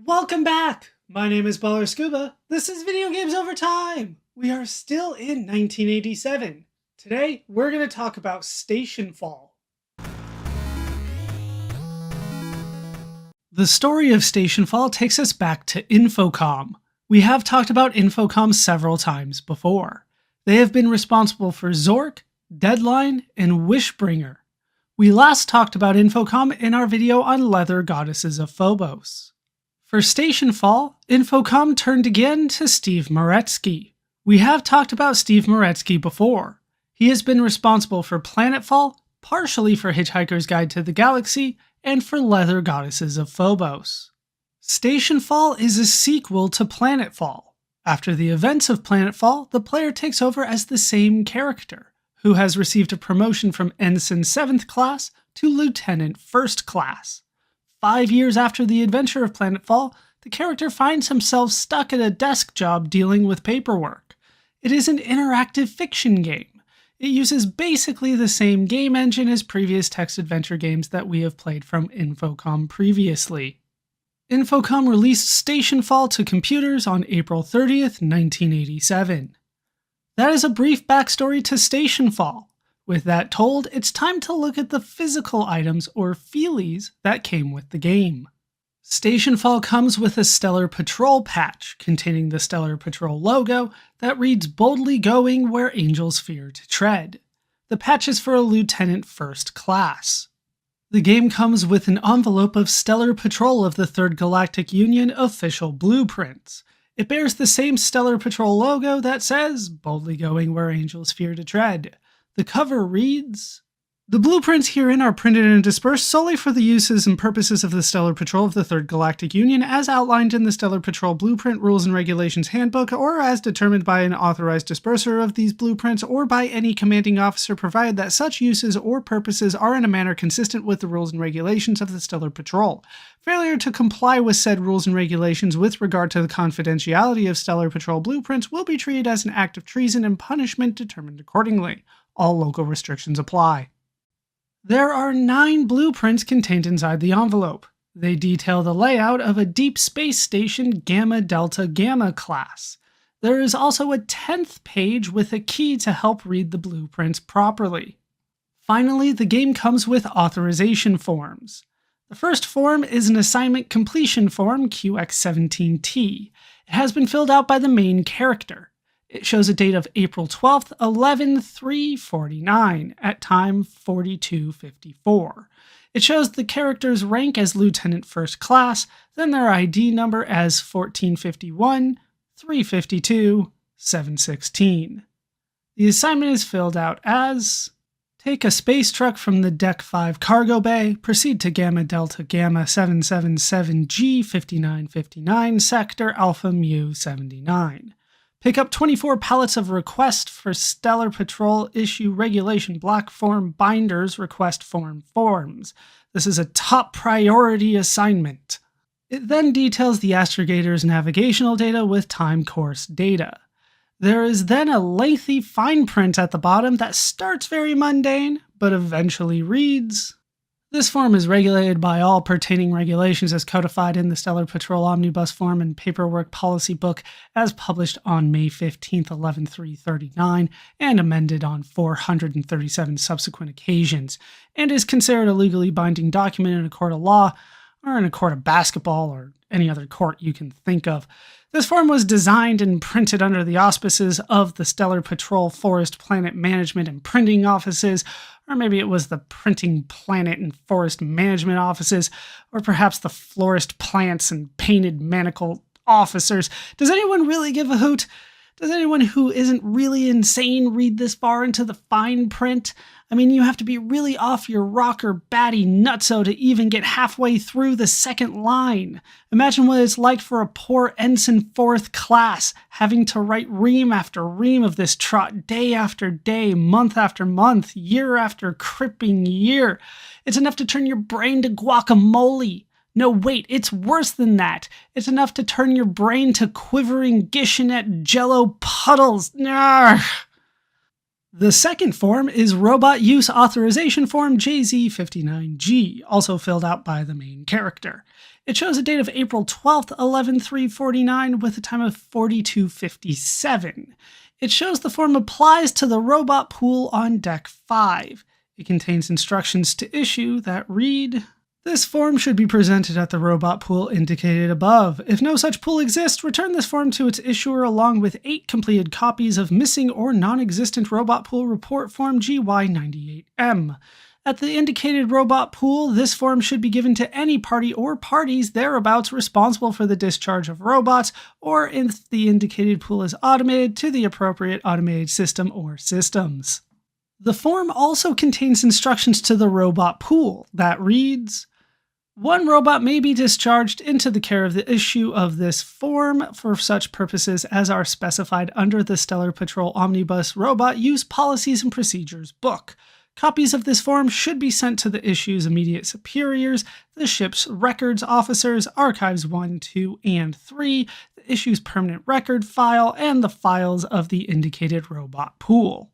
Welcome back! My name is Baller Scuba. This is Video Games Over Time. We are still in 1987. Today, we're going to talk about Stationfall. The story of Stationfall takes us back to Infocom. We have talked about Infocom several times before. They have been responsible for Zork, Deadline, and Wishbringer. We last talked about Infocom in our video on Leather Goddesses of Phobos. For Stationfall, Infocom turned again to Steve Meretzky. We have talked about Steve Meretzky before. He has been responsible for Planetfall, partially for Hitchhiker's Guide to the Galaxy, and for Leather Goddesses of Phobos. Stationfall is a sequel to Planetfall. After the events of Planetfall, the player takes over as the same character, who has received a promotion from Ensign 7th Class to Lieutenant 1st Class. 5 years after the adventure of Planetfall, the character finds himself stuck at a desk job dealing with paperwork. It is an interactive fiction game. It uses basically the same game engine as previous text-adventure games that we have played from Infocom previously. Infocom released Stationfall to computers on April 30th, 1987. That is a brief backstory to Stationfall. With that told, it's time to look at the physical items, or feelies, that came with the game. Stationfall comes with a Stellar Patrol patch containing the Stellar Patrol logo that reads "Boldly Going Where Angels Fear to Tread." The patch is for a Lieutenant 1st Class. The game comes with an envelope of Stellar Patrol of the 3rd Galactic Union official blueprints. It bears the same Stellar Patrol logo that says "Boldly Going Where Angels Fear to Tread." The cover reads, "The blueprints herein are printed and dispersed solely for the uses and purposes of the Stellar Patrol of the 3rd Galactic Union as outlined in the Stellar Patrol Blueprint Rules and Regulations Handbook, or as determined by an authorized disperser of these blueprints or by any commanding officer, provided that such uses or purposes are in a manner consistent with the rules and regulations of the Stellar Patrol. Failure to comply with said rules and regulations with regard to the confidentiality of Stellar Patrol blueprints will be treated as an act of treason and punishment determined accordingly. All local restrictions apply." There are 9 blueprints contained inside the envelope. They detail the layout of a deep space station Gamma Delta Gamma class. There is also a 10th page with a key to help read the blueprints properly. Finally, the game comes with authorization forms. The first form is an assignment completion form, QX17T. It has been filled out by the main character. It shows a date of April 12th, 11/3/49, at time 42:54. It shows the character's rank as Lieutenant 1st Class, then their ID number as 1451, 352, 716. The assignment is filled out as: take a space truck from the Deck 5 cargo bay, proceed to Gamma Delta Gamma 777G 5959, Sector Alpha Mu 79. Pick up 24 pallets of request for Stellar Patrol issue regulation black form binders request form forms. This is a top priority assignment. It then details the astrogator's navigational data with time course data. There is then a lengthy fine print at the bottom that starts very mundane, but eventually reads, "This form is regulated by all pertaining regulations as codified in the Stellar Patrol Omnibus Form and Paperwork Policy Book as published on May 15th, 11/3/39, and amended on 437 subsequent occasions, and is considered a legally binding document in a court of law, or in a court of basketball, or any other court you can think of. This form was designed and printed under the auspices of the Stellar Patrol Forest Planet Management and Printing Offices, or maybe it was the Printing Planet and Forest Management Offices, or perhaps the Florist Plants and Painted Manacle Officers. Does anyone really give a hoot? Does anyone who isn't really insane read this far into the fine print? I mean, you have to be really off your rocker batty nutso to even get halfway through the second line. Imagine what it's like for a poor Ensign 4th Class, having to write ream after ream of this trot day after day, month after month, year after cripping year. It's enough to turn your brain to guacamole. No, wait, it's worse than that. It's enough to turn your brain to quivering Gishinette jello puddles. Narr. The second form is Robot Use Authorization Form JZ59G, also filled out by the main character. It shows a date of April 12th, 11/3/49 with a time of 42:57. It shows the form applies to the robot pool on Deck 5. It contains instructions to issue that read, "This form should be presented at the robot pool indicated above. If no such pool exists, return this form to its issuer along with 8 completed copies of missing or non-existent robot pool report form GY98M. At the indicated robot pool, this form should be given to any party or parties thereabouts responsible for the discharge of robots, or if the indicated pool is automated, to the appropriate automated system or systems." The form also contains instructions to the robot pool that reads, "One robot may be discharged into the care of the issue of this form for such purposes as are specified under the Stellar Patrol Omnibus Robot Use Policies and Procedures book. Copies of this form should be sent to the issue's immediate superiors, the ship's records officers, Archives 1, 2, and 3, the issue's permanent record file, and the files of the indicated robot pool."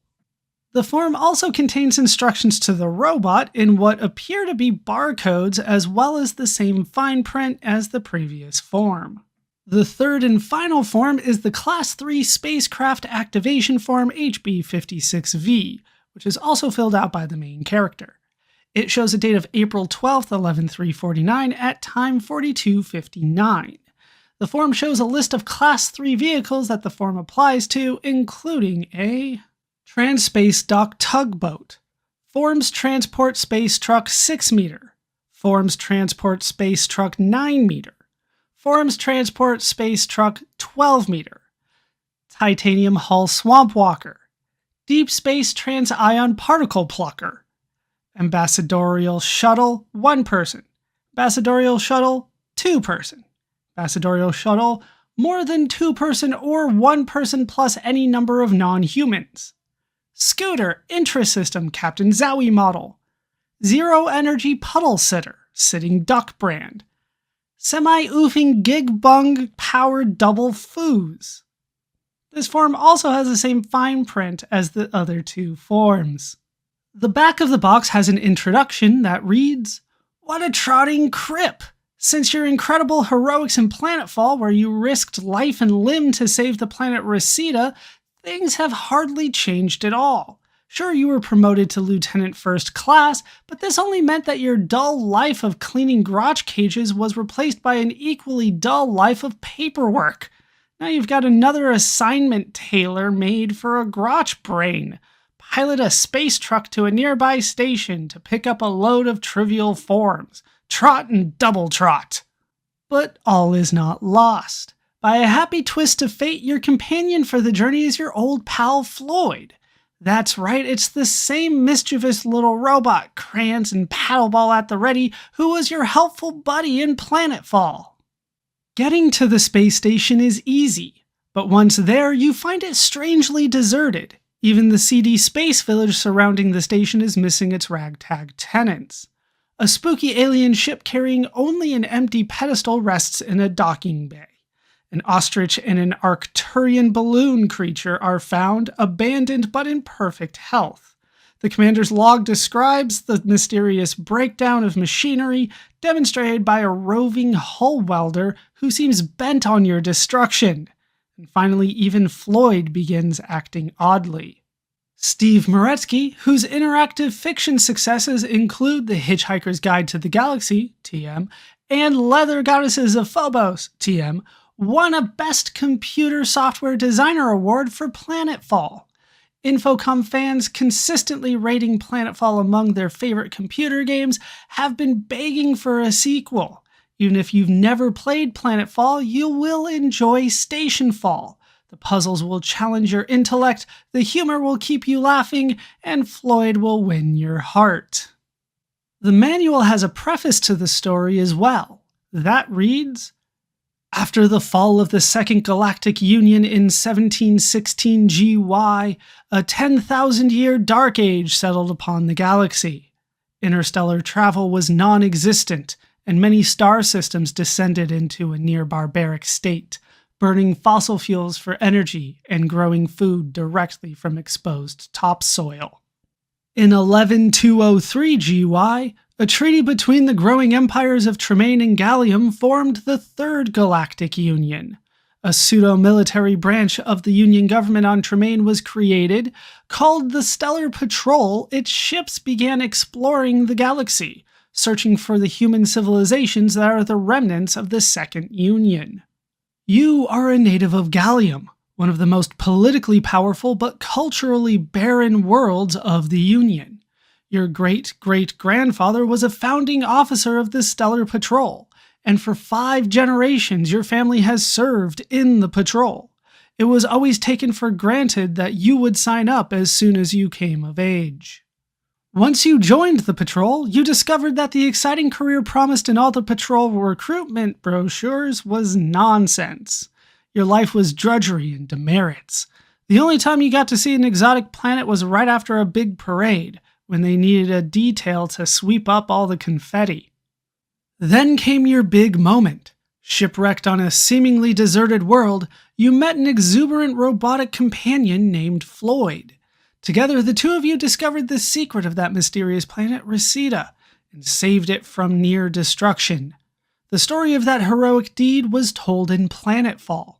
The form also contains instructions to the robot in what appear to be barcodes as well as the same fine print as the previous form. The third and final form is the Class 3 Spacecraft Activation Form HB56V, which is also filled out by the main character. It shows a date of April 12th, 11/3/49 at time 42:59. The form shows a list of Class 3 vehicles that the form applies to, including a Trans-Space Dock Tugboat, Forms Transport Space Truck 6 meter, Forms Transport Space Truck 9 meter, Forms Transport Space Truck 12 meter, Titanium Hull Swamp Walker, Deep Space Trans-Ion Particle Plucker, Ambassadorial Shuttle 1 person, Ambassadorial Shuttle 2 person, Ambassadorial Shuttle more than 2 person or 1 person plus any number of non-humans, Scooter Intrasystem Captain Zowie model, Zero Energy Puddle Sitter Sitting Duck brand, Semi-oofing Gig Bung Powered Double Foos. This form also has the same fine print as the other 2 forms. The back of the box has an introduction that reads, "What a trotting crip! Since your incredible heroics in Planetfall, where you risked life and limb to save the planet Reseda, things have hardly changed at all. Sure, you were promoted to Lieutenant First Class, but this only meant that your dull life of cleaning grotch cages was replaced by an equally dull life of paperwork. Now you've got another assignment tailor-made for a grotch brain. Pilot a space truck to a nearby station to pick up a load of trivial forms. Trot and double trot." But all is not lost. By a happy twist of fate, your companion for the journey is your old pal Floyd. That's right, it's the same mischievous little robot, crayons and paddleball at the ready, who was your helpful buddy in Planetfall. Getting to the space station is easy, but once there, you find it strangely deserted. Even the seedy space village surrounding the station is missing its ragtag tenants. A spooky alien ship carrying only an empty pedestal rests in a docking bay. An ostrich and an Arcturian balloon creature are found, abandoned but in perfect health. The commander's log describes the mysterious breakdown of machinery demonstrated by a roving hull welder who seems bent on your destruction. And finally, even Floyd begins acting oddly. Steve Meretzky, whose interactive fiction successes include The Hitchhiker's Guide to the Galaxy, TM, and Leather Goddesses of Phobos, TM, won a Best Computer Software Designer Award for Planetfall. Infocom fans consistently rating Planetfall among their favorite computer games have been begging for a sequel. Even if you've never played Planetfall, you will enjoy Stationfall. The puzzles will challenge your intellect, the humor will keep you laughing, and Floyd will win your heart. The manual has a preface to the story as well. That reads, "After the fall of the Second Galactic Union in 1716 GY, a 10,000-year dark age settled upon the galaxy. Interstellar travel was non-existent, and many star systems descended into a near-barbaric state, burning fossil fuels for energy and growing food directly from exposed topsoil. In 11203 GY, A treaty between the growing empires of Tremaine and Gallium formed the Third Galactic Union. A pseudo-military branch of the Union government on Tremaine was created. Called the Stellar Patrol, its ships began exploring the galaxy, searching for the human civilizations that are the remnants of the Second Union. You are a native of Gallium, one of the most politically powerful but culturally barren worlds of the Union. Your great-great-grandfather was a founding officer of the Stellar Patrol, and for 5 generations your family has served in the patrol. It was always taken for granted that you would sign up as soon as you came of age. Once you joined the patrol, you discovered that the exciting career promised in all the patrol recruitment brochures was nonsense. Your life was drudgery and demerits. The only time you got to see an exotic planet was right after a big parade, when they needed a detail to sweep up all the confetti. Then came your big moment. Shipwrecked on a seemingly deserted world, you met an exuberant robotic companion named Floyd. Together, the two of you discovered the secret of that mysterious planet, Reseda, and saved it from near destruction. The story of that heroic deed was told in Planetfall.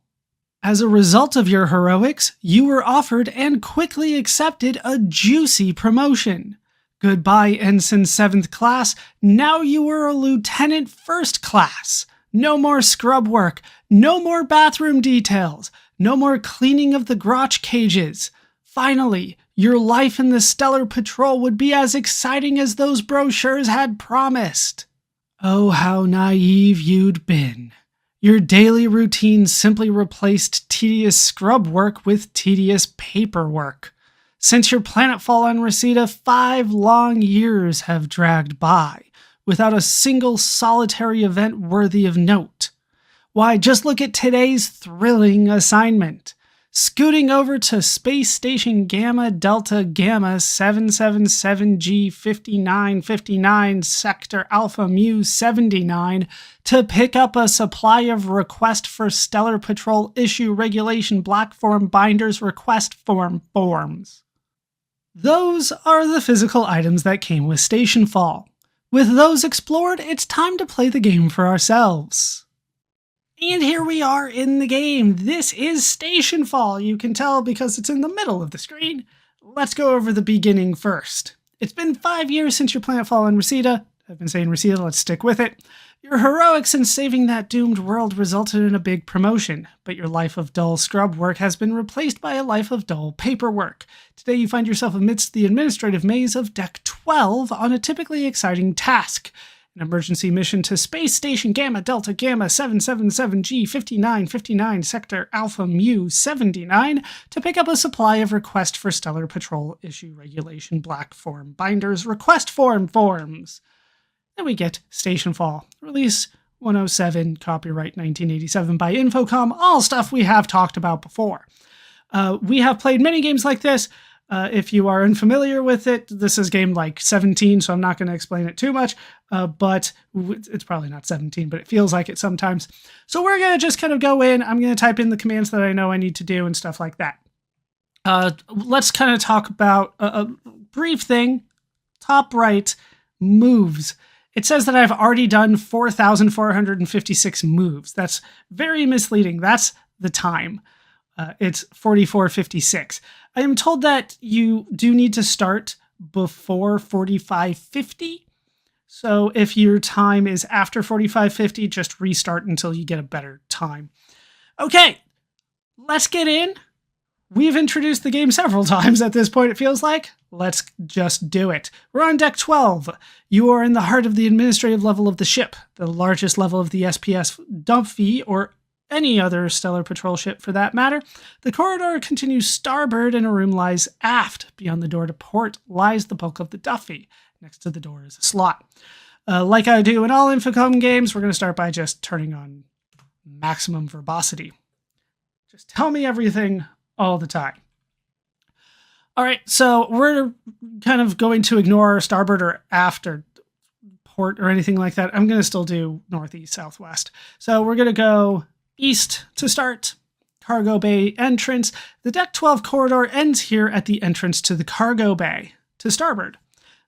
As a result of your heroics, you were offered and quickly accepted a juicy promotion. Goodbye, Ensign 7th Class. Now you are a Lieutenant 1st Class. No more scrub work. No more bathroom details. No more cleaning of the grotch cages. Finally, your life in the Stellar Patrol would be as exciting as those brochures had promised. Oh, how naive you'd been. Your daily routine simply replaced tedious scrub work with tedious paperwork. Since your planetfall on Reseda, 5 long years have dragged by, without a single solitary event worthy of note. Why, just look at today's thrilling assignment. Scooting over to Space Station Gamma Delta Gamma 777G 5959 Sector Alpha Mu 79 to pick up a supply of Request for Stellar Patrol Issue Regulation Black Form Binders Request Form forms. Those are the physical items that came with Stationfall. With those explored, it's time to play the game for ourselves. And here we are in the game. This is Stationfall. You can tell because it's in the middle of the screen. Let's go over the beginning first. It's been 5 years since your planetfall on Reseda. I've been saying Reseda, let's stick with it. Your heroics in saving that doomed world resulted in a big promotion, but your life of dull scrub work has been replaced by a life of dull paperwork. Today you find yourself amidst the administrative maze of Deck 12 on a typically exciting task. An emergency mission to Space Station Gamma Delta Gamma 777G 5959 Sector Alpha Mu 79 to pick up a supply of Request for Stellar Patrol Issue Regulation Black Form Binders Request Form forms. Then we get Stationfall, release 107, copyright 1987 by Infocom, all stuff we have talked about before. We have played many games like this. If you are unfamiliar with it, this is game like 17, so I'm not going to explain it too much, but it's probably not 17, but it feels like it sometimes. So we're going to just kind of go in. I'm going to type in the commands that I know I need to do and stuff like that. Let's kind of talk about a brief thing. Top right, moves. It says that I've already done 4,456 moves. That's very misleading. That's the time. It's 44:56. I am told that you do need to start before 45:50. So if your time is after 45:50, just restart until you get a better time. Okay, let's get in. We've introduced the game several times at this point, it feels like. Let's just do it. We're on Deck 12. You are in the heart of the administrative level of the ship, the largest level of the SPS Dumphy, or any other Stellar Patrol ship for that matter. The corridor continues starboard and a room lies aft. Beyond the door to port lies the bulk of the Duffy. Next to the door is a slot. Like I do in all Infocom games, we're going to start by just turning on maximum verbosity. Just tell me everything all the time. All right, so we're kind of going to ignore starboard or aft or port or anything like that. I'm going to still do northeast, southwest. So we're going to go east to start. Cargo bay entrance. The Deck 12 corridor ends here at the entrance to the cargo bay to starboard.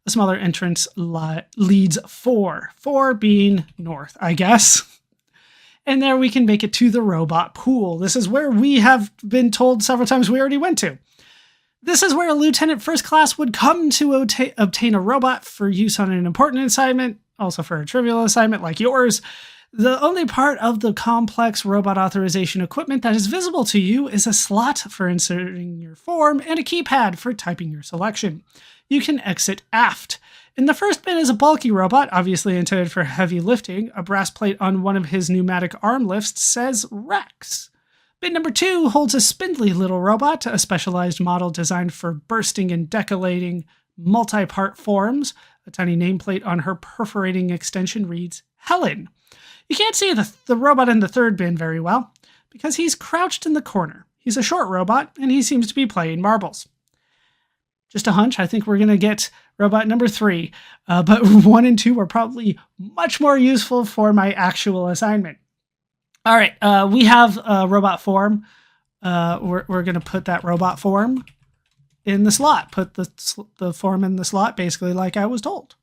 A smaller entrance leads 4 being north, I guess. And there we can make it to the robot pool. This is where we have been told several times we already went to. This is where a lieutenant first class would come to obtain a robot for use on an important assignment, also for a trivial assignment like yours. The only part of the complex robot authorization equipment that is visible to you is a slot for inserting your form and a keypad for typing your selection. You can exit aft. In the first bin is a bulky robot, obviously intended for heavy lifting. A brass plate on one of his pneumatic arm lifts says Rex. Bin number 2 holds a spindly little robot, a specialized model designed for bursting and decollating multi-part forms. A tiny nameplate on her perforating extension reads Helen. You can't see the robot in the third bin very well, because he's crouched in the corner. He's a short robot, and he seems to be playing marbles. Just a hunch, I think we're going to get robot number 3, but 1 and 2 are probably much more useful for my actual assignment. All right, we have a robot form. We're going to put that robot form in the slot. Put the form in the slot, basically like I was told.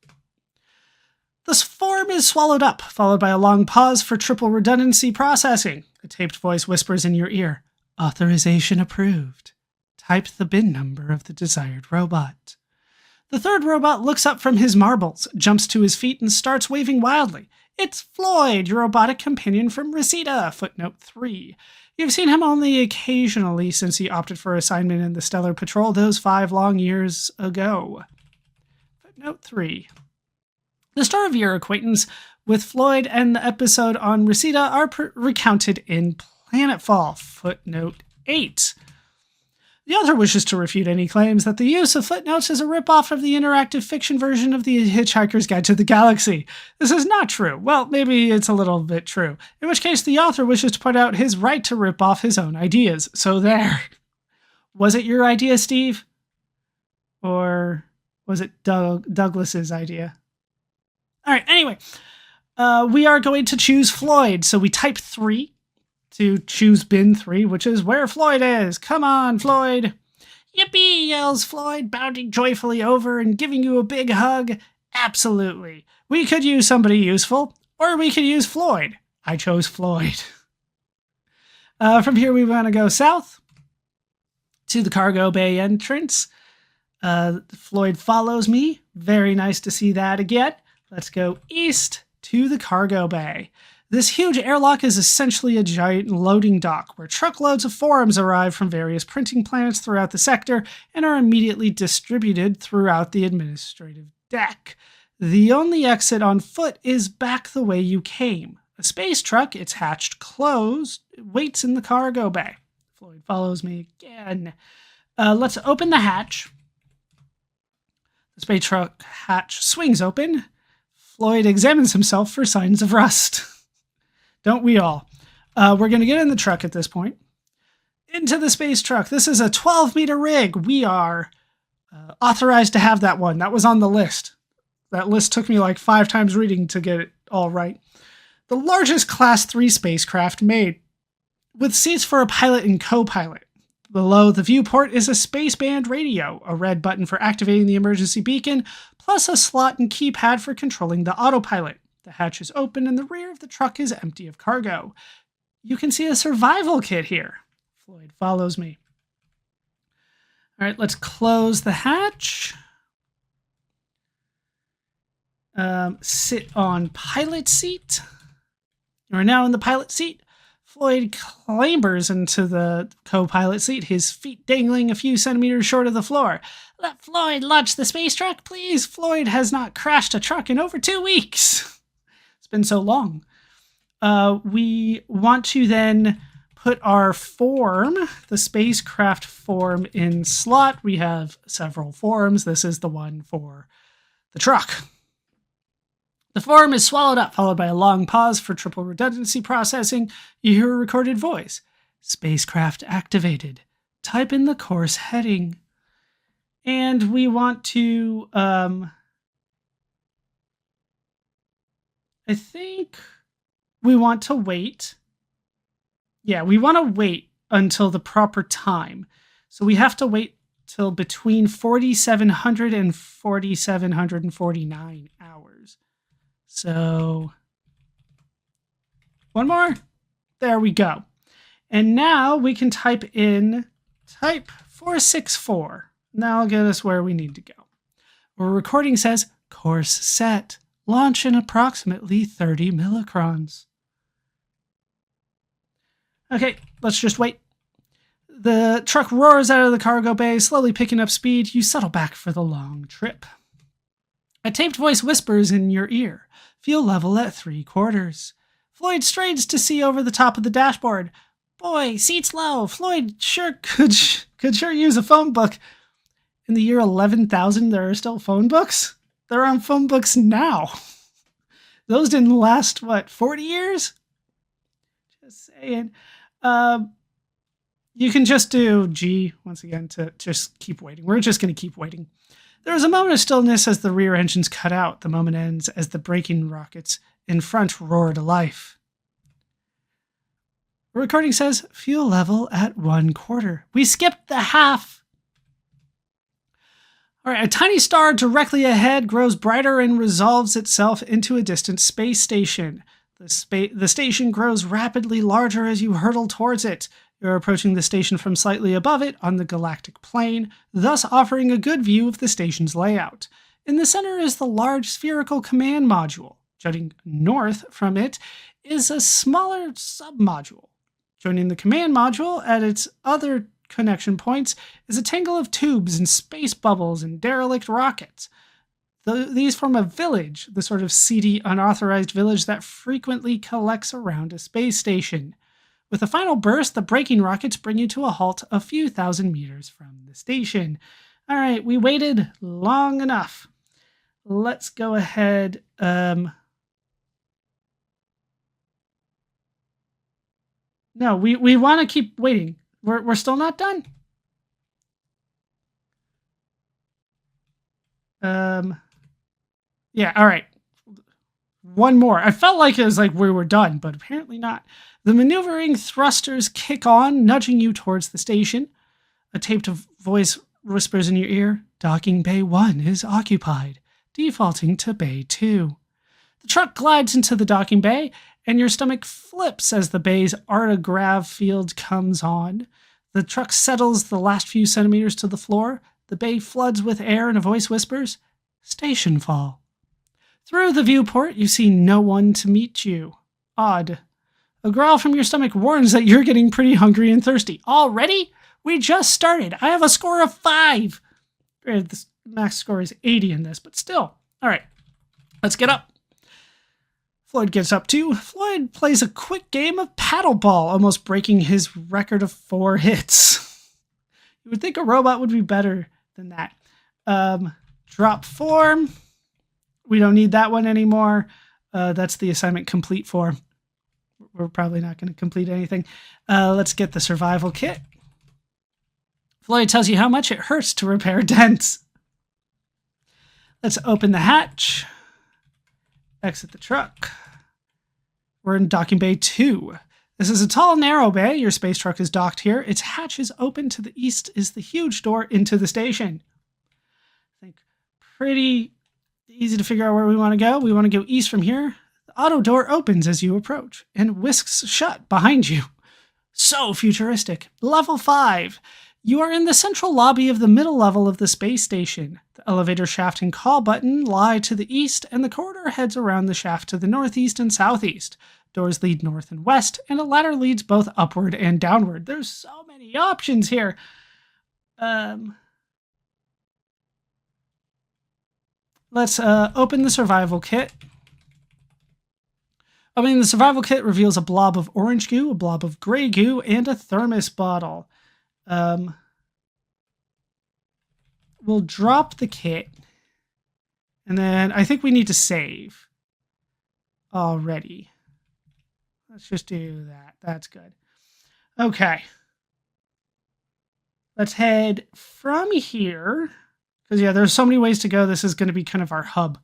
This form is swallowed up, followed by a long pause for triple redundancy processing. A taped voice whispers in your ear, "Authorization approved. Type the bin number of the desired robot." The third robot looks up from his marbles, jumps to his feet, and starts waving wildly. It's Floyd, your robotic companion from Reseda, footnote 3. You've seen him only occasionally since he opted for assignment in the Stellar Patrol those 5 long years ago. Footnote 3. The start of your acquaintance with Floyd and the episode on Reseda are recounted in Planetfall, footnote 8. The author wishes to refute any claims that the use of footnotes is a ripoff of the interactive fiction version of The Hitchhiker's Guide to the Galaxy. This is not true. Well, maybe it's a little bit true. In which case, the author wishes to point out his right to rip off his own ideas. So there. Was it your idea, Steve? Or was it Douglas's idea? All right, anyway. We are going to choose Floyd. So we type 3. To choose bin 3, which is where Floyd is. Come on, Floyd. Yippee, yells Floyd, bounding joyfully over and giving you a big hug. Absolutely. We could use somebody useful, or we could use Floyd. I chose Floyd. From here, we want to go south to the cargo bay entrance. Floyd follows me. Very nice to see that again. Let's go east to the cargo bay. This huge airlock is essentially a giant loading dock where truckloads of forms arrive from various printing plants throughout the sector and are immediately distributed throughout the administrative deck. The only exit on foot is back the way you came. A space truck, its hatch closed, waits in the cargo bay. Floyd follows me again. Let's open the hatch. The space truck hatch swings open. Floyd examines himself for signs of rust. Don't we all? We're going to get in the truck at this point. Into the space truck. This is a 12-meter rig. We are authorized to have that one. That was on the list. That list took me like 5 times reading to get it all right. The largest Class 3 spacecraft made, with seats for a pilot and co-pilot. Below the viewport is a spaceband radio, a red button for activating the emergency beacon, plus a slot and keypad for controlling the autopilot. The hatch is open and the rear of the truck is empty of cargo. You can see a survival kit here. Floyd follows me. All right, let's close the hatch. Sit on pilot seat. We're now in the pilot seat. Floyd clambers into the co-pilot seat, his feet dangling a few centimeters short of the floor. Let Floyd launch the space truck, please. Floyd has not crashed a truck in over 2 weeks. Been so long. We want to then put our form, the spacecraft form, in slot. We have several forms. This is the one for the truck. The form is swallowed up, followed by a long pause for triple redundancy processing. You hear a recorded voice. Spacecraft activated. Type in the course heading. And we want to I think we want to wait. Yeah, we want to wait until the proper time. So we have to wait till between 4,700 and 4,749 hours. So one more. There we go. And now we can type 464. That'll get us where we need to go. Our recording says, course set. Launch in approximately 30 millicrons. Okay, let's just wait. The truck roars out of the cargo bay, slowly picking up speed. You settle back for the long trip. A taped voice whispers in your ear. Fuel level at 3/4. Floyd strains to see over the top of the dashboard. Boy, seats low. Floyd sure could sure use a phone book. In the year 11,000, there are still phone books? They're on phone books now. Those didn't last, 40 years? Just saying. You can just do G once again to just keep waiting. We're just going to keep waiting. There is a moment of stillness as the rear engines cut out. The moment ends as the braking rockets in front roar to life. The recording says fuel level at 1/4. We skipped the half. All right, a tiny star directly ahead grows brighter and resolves itself into a distant space station. The station grows rapidly larger as you hurtle towards it. You're approaching the station from slightly above it on the galactic plane, thus offering a good view of the station's layout. In the center is the large spherical command module. Jutting north from it is a smaller submodule. Joining the command module at its other connection points is a tangle of tubes and space bubbles and derelict rockets. These form a village, the sort of seedy, unauthorized village that frequently collects around a space station. With a final burst, the braking rockets bring you to a halt a few thousand meters from the station. All right, we waited long enough. Let's go ahead. No, we want to keep waiting. We're still not done. Yeah, all right. One more. I felt like it was like we were done, but apparently not. The maneuvering thrusters kick on, nudging you towards the station. A taped voice whispers in your ear, docking bay 1 is occupied, defaulting to bay 2. The truck glides into the docking bay, and your stomach flips as the bay's artigrav field comes on. The truck settles the last few centimeters to the floor. The bay floods with air, and a voice whispers, Stationfall. Through the viewport, you see no one to meet you. Odd. A growl from your stomach warns that you're getting pretty hungry and thirsty. Already? We just started. I have a score of 5. The max score is 80 in this, but still. All right, let's get up. Floyd gets up too. Floyd plays a quick game of paddleball, almost breaking his record of 4 hits. You would think a robot would be better than that. Drop form. We don't need that one anymore. That's the assignment complete form. We're probably not going to complete anything. Let's get the survival kit. Floyd tells you how much it hurts to repair dents. Let's open the hatch. Exit the truck. We're in docking bay 2. This is a tall, narrow bay. Your space truck is docked here. Its hatch is open. To the east is the huge door into the station. I think pretty easy to figure out where we want to go. We want to go east from here. The auto door opens as you approach and whisks shut behind you. So futuristic. Level 5. You are in the central lobby of the middle level of the space station. The elevator shaft and call button lie to the east, and the corridor heads around the shaft to the northeast and southeast. Doors lead north and west, and a ladder leads both upward and downward. There's so many options here. Let's open the survival kit. The survival kit reveals a blob of orange goo, a blob of gray goo, and a thermos bottle. We'll drop the kit, and then I think we need to save already. Let's just do that. That's good. Okay. Let's head from here, because yeah, there's so many ways to go. This is going to be kind of our hub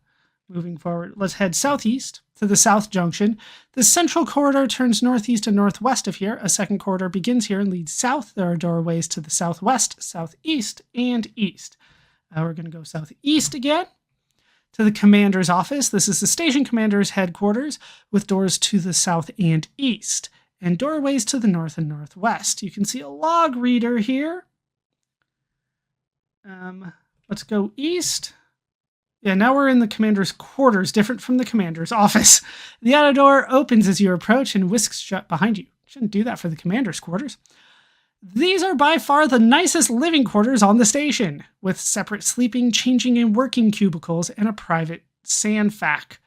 moving forward. Let's head southeast to the South Junction. The central corridor turns northeast and northwest of here. A second corridor begins here and leads south. There are doorways to the southwest, southeast, and east. We're going to go southeast again to the commander's office. This is the station commander's headquarters with doors to the south and east and doorways to the north and northwest. You can see a log reader here. Let's go east. Yeah, now we're in the commander's quarters, different from the commander's office. The outer door opens as you approach and whisks shut behind you. Shouldn't do that for the commander's quarters. These are by far the nicest living quarters on the station, with separate sleeping, changing, and working cubicles and a private sandfac.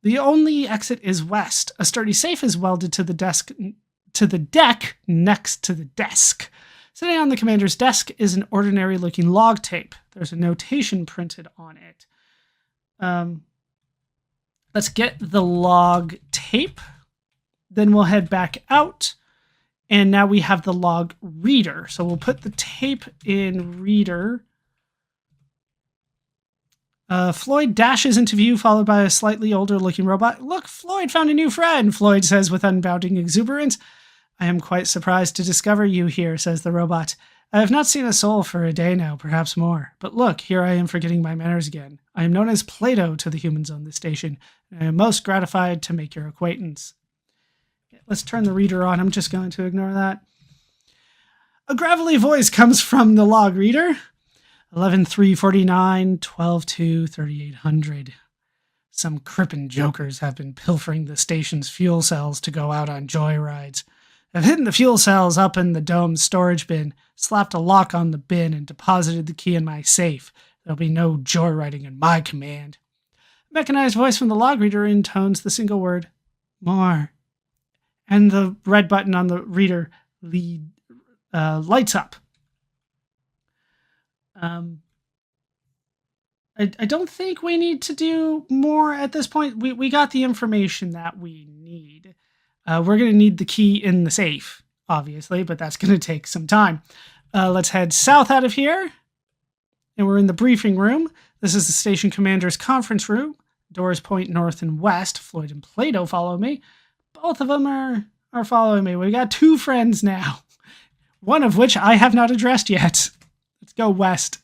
The only exit is west. A sturdy safe is welded to the deck next to the desk. Sitting on the commander's desk is an ordinary-looking log tape. There's a notation printed on it. Let's get the log tape. Then we'll head back out. And now we have the log reader. So we'll put the tape in reader. Floyd dashes into view, followed by a slightly older-looking robot. Look, Floyd found a new friend, Floyd says with unbounding exuberance. I am quite surprised to discover you here, says the robot. I have not seen a soul for a day now, perhaps more. But look, here I am forgetting my manners again. I am known as Plato to the humans on this station, and I am most gratified to make your acquaintance. Let's turn the reader on. I'm just going to ignore that. A gravelly voice comes from the log reader. 11-3-49, 12-2, 3800. Some crippin' jokers have been pilfering the station's fuel cells to go out on joyrides. I've hidden the fuel cells up in the dome's storage bin, slapped a lock on the bin, and deposited the key in my safe. There'll be no joyriding in my command. A mechanized voice from the log reader intones the single word, more. And the red button on the reader lights up. I don't think we need to do more at this point. We got the information that we need. We're going to need the key in the safe, obviously, but that's going to take some time. Let's head south out of here. And we're in the briefing room. This is the station commander's conference room. Doors point north and west. Floyd and Plato follow me. Both of them are following me. We got two friends now. One of which I have not addressed yet. Let's go west.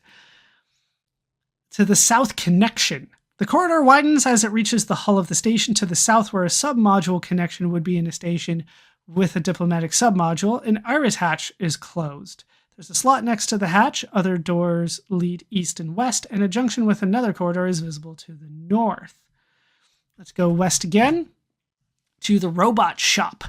To the south connection. The corridor widens as it reaches the hull of the station to the south, where a submodule connection would be in a station with a diplomatic submodule. An iris hatch is closed. There's a slot next to the hatch. Other doors lead east and west, and a junction with another corridor is visible to the north. Let's go west again to the robot shop.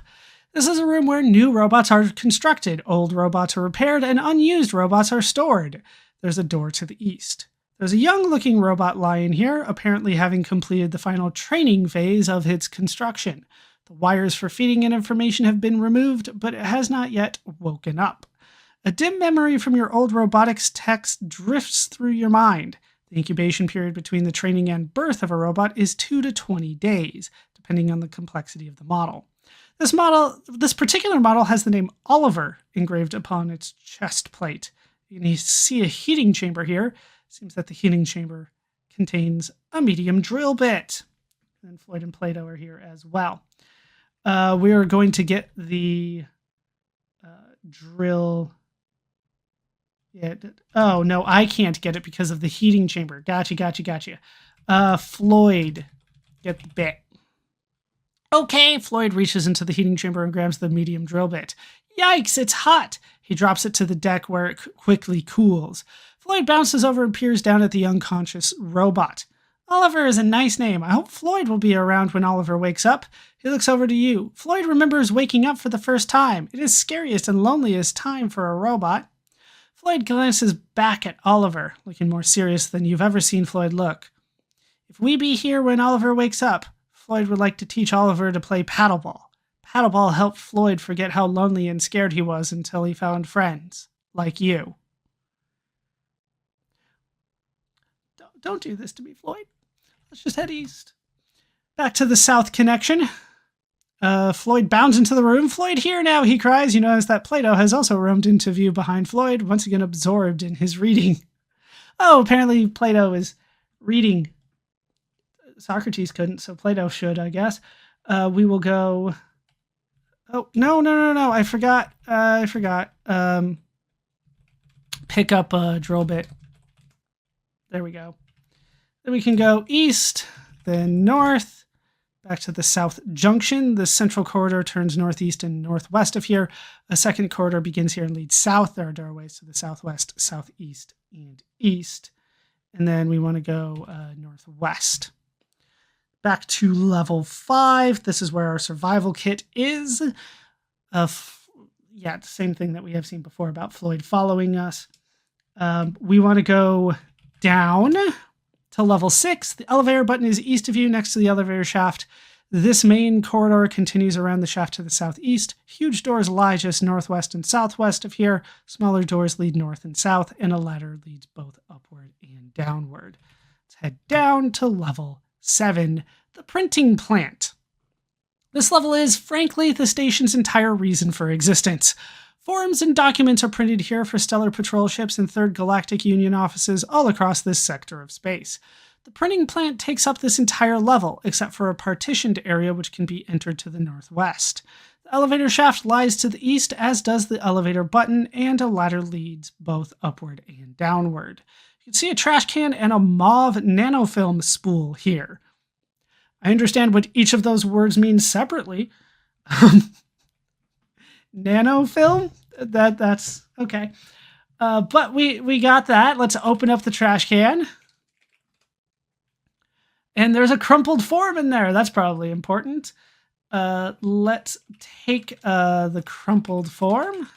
This is a room where new robots are constructed, old robots are repaired, and unused robots are stored. There's a door to the east. There's a young-looking robot lying here, apparently having completed the final training phase of its construction. The wires for feeding it information have been removed, but it has not yet woken up. A dim memory from your old robotics text drifts through your mind. The incubation period between the training and birth of a robot is 2 to 20 days, depending on the complexity of the model. This particular model has the name Oliver engraved upon its chest plate. You can see a heating chamber here. Seems that the heating chamber contains a medium drill bit. And Floyd and Plato are here as well. We are going to get the drill. Yeah. Oh, no, I can't get it because of the heating chamber. Gotcha. Floyd, get the bit. Okay, Floyd reaches into the heating chamber and grabs the medium drill bit. Yikes, it's hot! He drops it to the deck where it quickly cools. Floyd bounces over and peers down at the unconscious robot. Oliver is a nice name. I hope Floyd will be around when Oliver wakes up. He looks over to you. Floyd remembers waking up for the first time. It is scariest and loneliest time for a robot. Floyd glances back at Oliver, looking more serious than you've ever seen Floyd look. If we be here when Oliver wakes up, Floyd would like to teach Oliver to play paddleball. Paddleball helped Floyd forget how lonely and scared he was until he found friends, like you. Don't do this to me, Floyd. Let's just head east. Back to the south connection. Floyd bounds into the room. Floyd, here now, he cries. You notice that Plato has also roamed into view behind Floyd, once again absorbed in his reading. Oh, apparently Plato is reading Socrates couldn't, so Plato should, I guess. We will go... Oh, no. I forgot. Pick up a drill bit. There we go. Then we can go east, then north, back to the south junction. The central corridor turns northeast and northwest of here. A second corridor begins here and leads south. There are doorways to the southwest, southeast, and east. And then we want to go northwest. Back to level 5. This is where our survival kit is. Yeah, the same thing that we have seen before about Floyd following us. We want to go down to level 6. The elevator button is east of you, next to the elevator shaft. This main corridor continues around the shaft to the southeast. Huge doors lie just northwest and southwest of here. Smaller doors lead north and south, and a ladder leads both upward and downward. Let's head down to level 7, the printing plant. This level is, frankly, the station's entire reason for existence. Forms and documents are printed here for stellar patrol ships and Third Galactic Union offices all across this sector of space. The printing plant takes up this entire level, except for a partitioned area which can be entered to the northwest. The elevator shaft lies to the east, as does the elevator button, and a ladder leads both upward and downward. You can see a trash can and a mauve nanofilm spool here. I understand what each of those words means separately. Nanofilm? That's okay. But we got that. Let's open up the trash can. And there's a crumpled form in there. That's probably important. Let's take the crumpled form.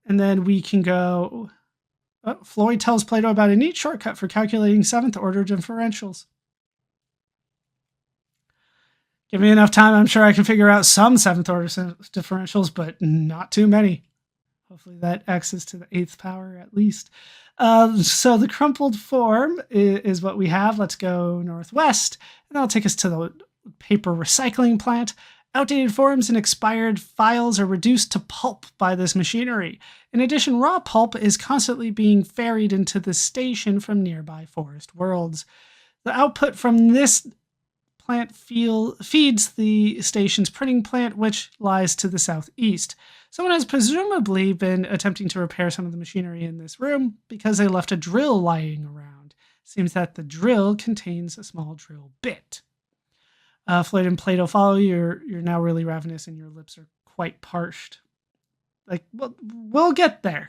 And then we can go... Oh, Floyd tells Plato about a neat shortcut for calculating 7th order differentials. Give me enough time, I'm sure I can figure out some 7th order differentials, but not too many. Hopefully that X is to the 8th power at least. So the crumpled form is what we have. Let's go northwest, and that'll take us to the paper recycling plant. Outdated forms and expired files are reduced to pulp by this machinery. In addition, raw pulp is constantly being ferried into the station from nearby forest worlds. The output from this plant feeds the station's printing plant, which lies to the southeast. Someone has presumably been attempting to repair some of the machinery in this room because they left a drill lying around. Seems that the drill contains a small drill bit. Floyd and Plato follow you. You're now really ravenous and your lips are quite parched. Like, we'll get there.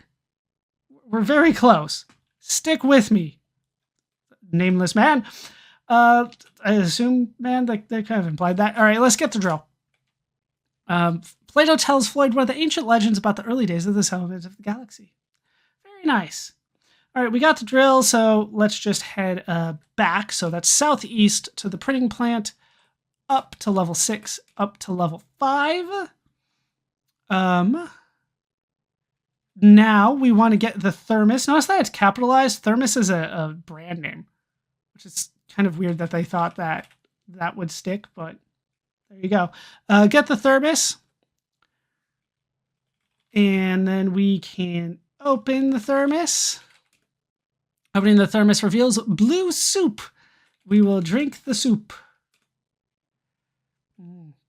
We're very close. Stick with me, nameless man. I assume, man, they kind of implied that. All right, let's get the drill. Plato tells Floyd one of the ancient legends about the early days of the settlement of the galaxy. Very nice. All right, we got the drill, so let's just head back. So that's southeast to the printing plant, up to level 6, up to level 5. Now we want to get the thermos. Notice that it's capitalized. Thermos is a brand name, which is kind of weird that they thought that would stick, but there you go. Get the thermos. And then we can open the thermos. Opening the thermos reveals blue soup. We will drink the soup.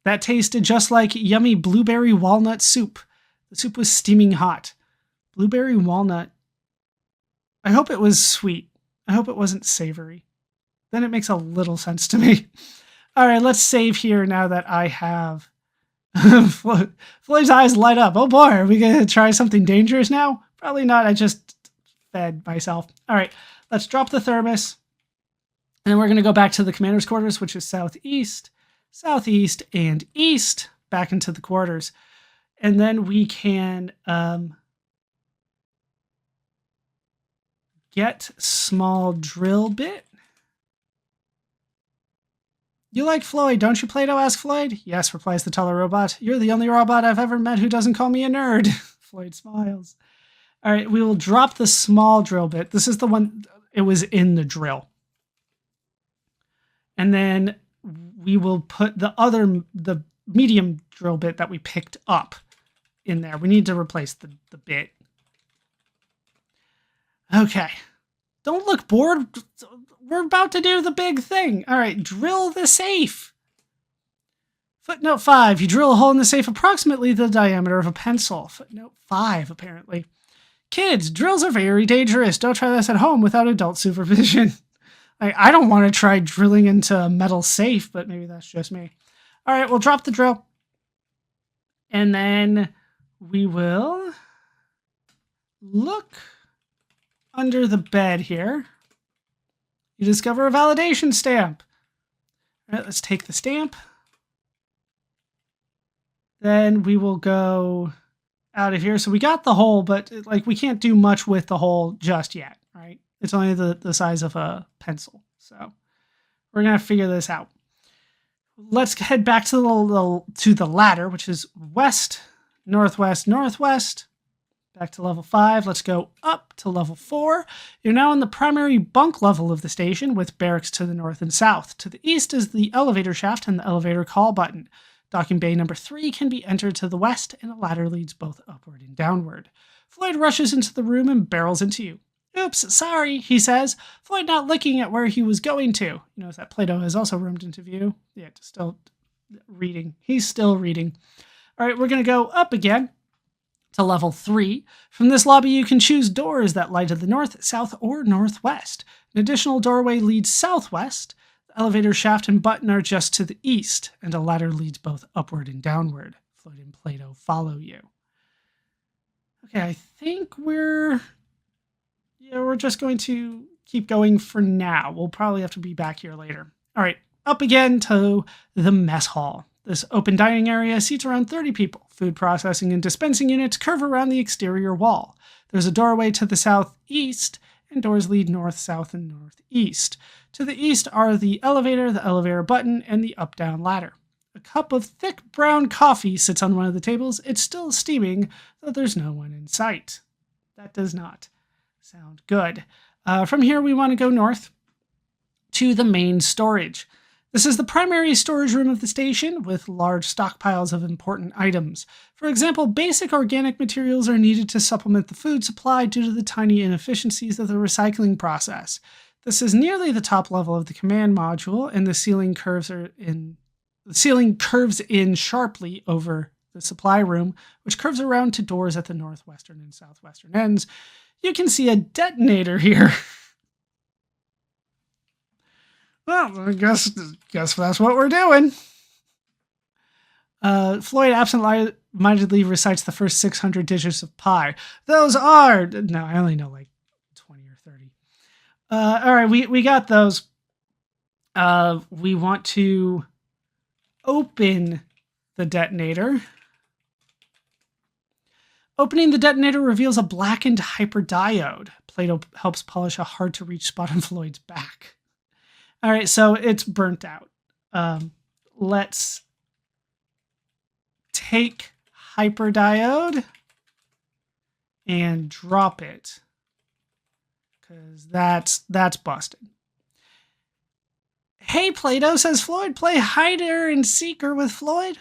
That tasted just like yummy blueberry walnut soup. The soup was steaming hot. Blueberry walnut. I hope it was sweet. I hope it wasn't savory. Then it makes a little sense to me. All right, let's save here now that I have... Floyd's eyes light up. Oh boy, are we going to try something dangerous now? Probably not. I just fed myself. All right, let's drop the thermos. And then we're going to go back to the commander's quarters, which is southeast, southeast, and east, back into the quarters. And then we can get small drill bit. You like Floyd, don't you, Plato? Asks Floyd. Yes, replies the taller robot. You're the only robot I've ever met who doesn't call me a nerd. Floyd smiles. All right, we will drop the small drill bit. This is the one, it was in the drill. And then we will put the medium drill bit that we picked up in there. We need to replace the bit. Okay. Don't look bored. We're about to do the big thing. All right, drill the safe. Footnote 5. You drill a hole in the safe approximately the diameter of a pencil. Footnote 5, apparently. Kids, drills are very dangerous. Don't try this at home without adult supervision. I don't want to try drilling into a metal safe, but maybe that's just me. All right, we'll drop the drill. And then we will look under the bed here. You discover a validation stamp. All right, let's take the stamp. Then we will go out of here. So we got the hole, but like we can't do much with the hole just yet, right? It's only the size of a pencil. So we're going to figure this out. Let's head back to the ladder, which is west, northwest, northwest. Back to level 5. Let's go up to level 4. You're now in the primary bunk level of the station with barracks to the north and south. To the east is the elevator shaft and the elevator call button. Docking bay number 3 can be entered to the west, and a ladder leads both upward and downward. Floyd rushes into the room and barrels into you. Oops, sorry, he says, Floyd not looking at where he was going to. You notice that Plato has also roamed into view. Yeah, still reading. He's still reading. All right, we're going to go up again to level 3. From this lobby, you can choose doors that light to the north, south, or northwest. An additional doorway leads southwest. The elevator shaft and button are just to the east, and a ladder leads both upward and downward. Floyd and Plato follow you. Okay, I think we're just going to keep going for now. We'll probably have to be back here later. All right, up again to the mess hall. This open dining area seats around 30 people. Food processing and dispensing units curve around the exterior wall. There's a doorway to the southeast, and doors lead north, south, and northeast. To the east are the elevator button, and the up-down ladder. A cup of thick brown coffee sits on one of the tables. It's still steaming, though there's no one in sight. That does not sound good. From here, we want to go north to the main storage. This is the primary storage room of the station with large stockpiles of important items. For example, basic organic materials are needed to supplement the food supply due to the tiny inefficiencies of the recycling process. This is nearly the top level of the command module, and the ceiling curves in sharply over the supply room, which curves around to doors at the northwestern and southwestern ends. You can see a detonator here. Well, I guess that's what we're doing. Floyd absent-mindedly recites the first 600 digits of pi. Those are... No, I only know like 20 or 30. All right, we got those. We want to open the detonator. Opening the detonator reveals a blackened hyperdiode. Plato helps polish a hard-to-reach spot on Floyd's back. All right, so it's burnt out. Let's take hyperdiode and drop it, because that's busted. Hey, Plato, says Floyd, play hider and seeker with Floyd.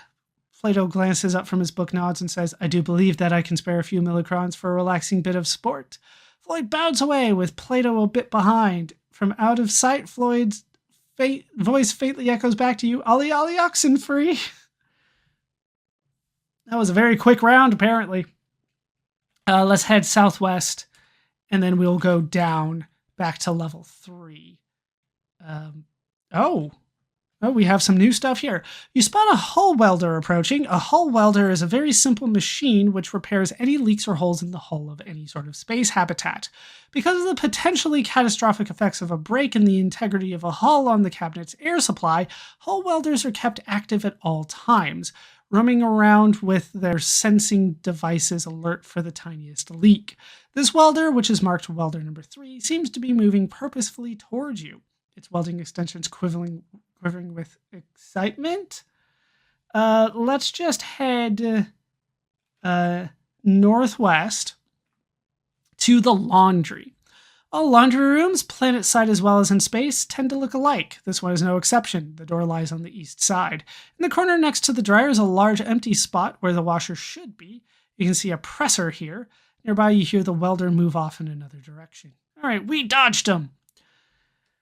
Plato glances up from his book, nods, and says, I do believe that I can spare a few millicrons for a relaxing bit of sport. Floyd bounds away, with Plato a bit behind. From out of sight, Floyd's voice faintly echoes back to you, Ollie Ollie Oxenfree. That was a very quick round, apparently. Let's head southwest, and then we'll go down back to level 3. We have some new stuff here. You spot a hull welder approaching. A hull welder is a very simple machine which repairs any leaks or holes in the hull of any sort of space habitat. Because of the potentially catastrophic effects of a break in the integrity of a hull on the cabinet's air supply, hull welders are kept active at all times, roaming around with their sensing devices alert for the tiniest leak. This welder, which is marked welder number 3, seems to be moving purposefully towards you. Its welding extensions quivering with excitement. Let's just head northwest to the laundry. All laundry rooms, planet-side as well as in space, tend to look alike. This one is no exception. The door lies on the east side. In the corner next to the dryer is a large empty spot where the washer should be. You can see a presser here. Nearby, you hear the welder move off in another direction. All right, we dodged them.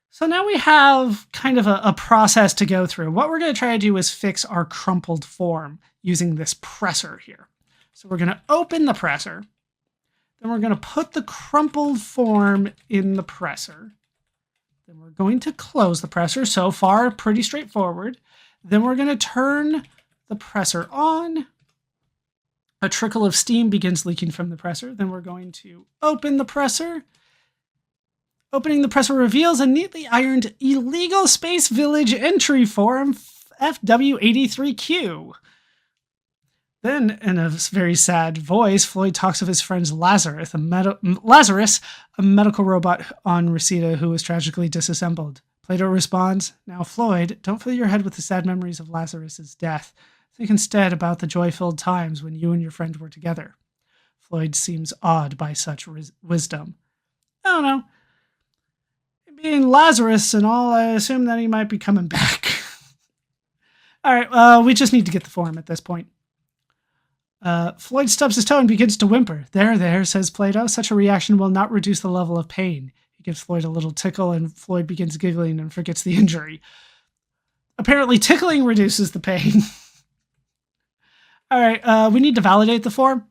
So now we have kind of a process to go through. What we're going to try to do is fix our crumpled form using this presser here. So we're going to open the presser. Then we're going to put the crumpled form in the presser. Then we're going to close the presser. So far, pretty straightforward. Then we're going to turn the presser on. A trickle of steam begins leaking from the presser. Then we're going to open the presser. Opening the presser reveals a neatly ironed illegal space village entry form FW83Q. Then, in a very sad voice, Floyd talks of his friend Lazarus, a medical robot on Reseda who was tragically disassembled. Plato responds, "Now, Floyd, don't fill your head with the sad memories of Lazarus's death. Think instead about the joy-filled times when you and your friend were together." Floyd seems awed by such wisdom. I don't know. Being Lazarus and all, I assume that he might be coming back. All right, we just need to get the form at this point. Floyd stubs his toe and begins to whimper. There, says Plato. Such a reaction will not reduce the level of pain. He gives Floyd a little tickle, and Floyd begins giggling and forgets the injury. Apparently, tickling reduces the pain. All right, we need to validate the form.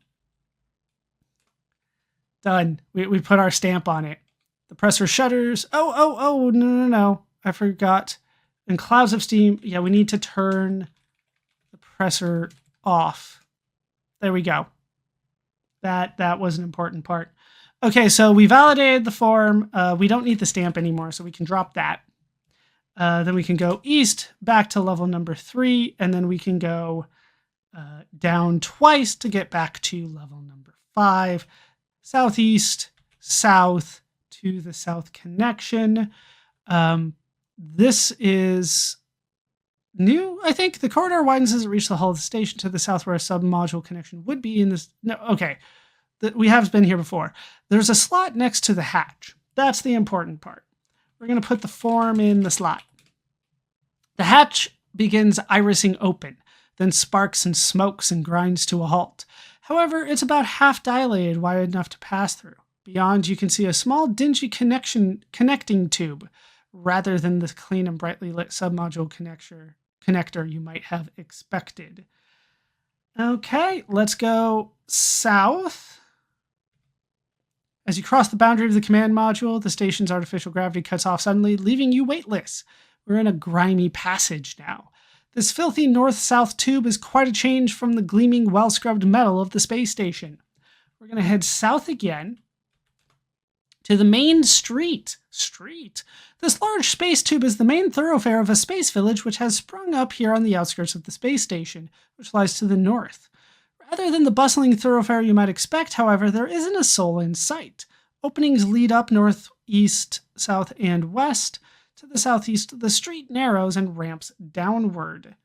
Done. We put our stamp on it. The presser shutters. Oh, no. I forgot. In clouds of steam, yeah, we need to turn the presser off. There we go. That was an important part. Okay, so we validated the form. We don't need the stamp anymore, so we can drop that. Then we can go east, back to level number 3, and then we can go down twice to get back to level number 5. Southeast, south, to the south connection. This is new, I think. The corridor widens as it reaches the hull of the station to the south, where a sub-module connection would be in this. No, okay. We have been here before. There's a slot next to the hatch. That's the important part. We're going to put the form in the slot. The hatch begins irising open, then sparks and smokes and grinds to a halt. However, it's about half dilated, wide enough to pass through. Beyond, you can see a small, dingy connecting tube, rather than the clean and brightly lit submodule connector you might have expected. Okay, let's go south. As you cross the boundary of the command module, the station's artificial gravity cuts off suddenly, leaving you weightless. We're in a grimy passage now. This filthy north-south tube is quite a change from the gleaming, well-scrubbed metal of the space station. We're going to head south again to the main street. This large space tube is the main thoroughfare of a space village which has sprung up here on the outskirts of the space station, which lies to the north. Rather than the bustling thoroughfare you might expect, however, there isn't a soul in sight. Openings lead up north, east, south, and west. To the southeast, the street narrows and ramps downward.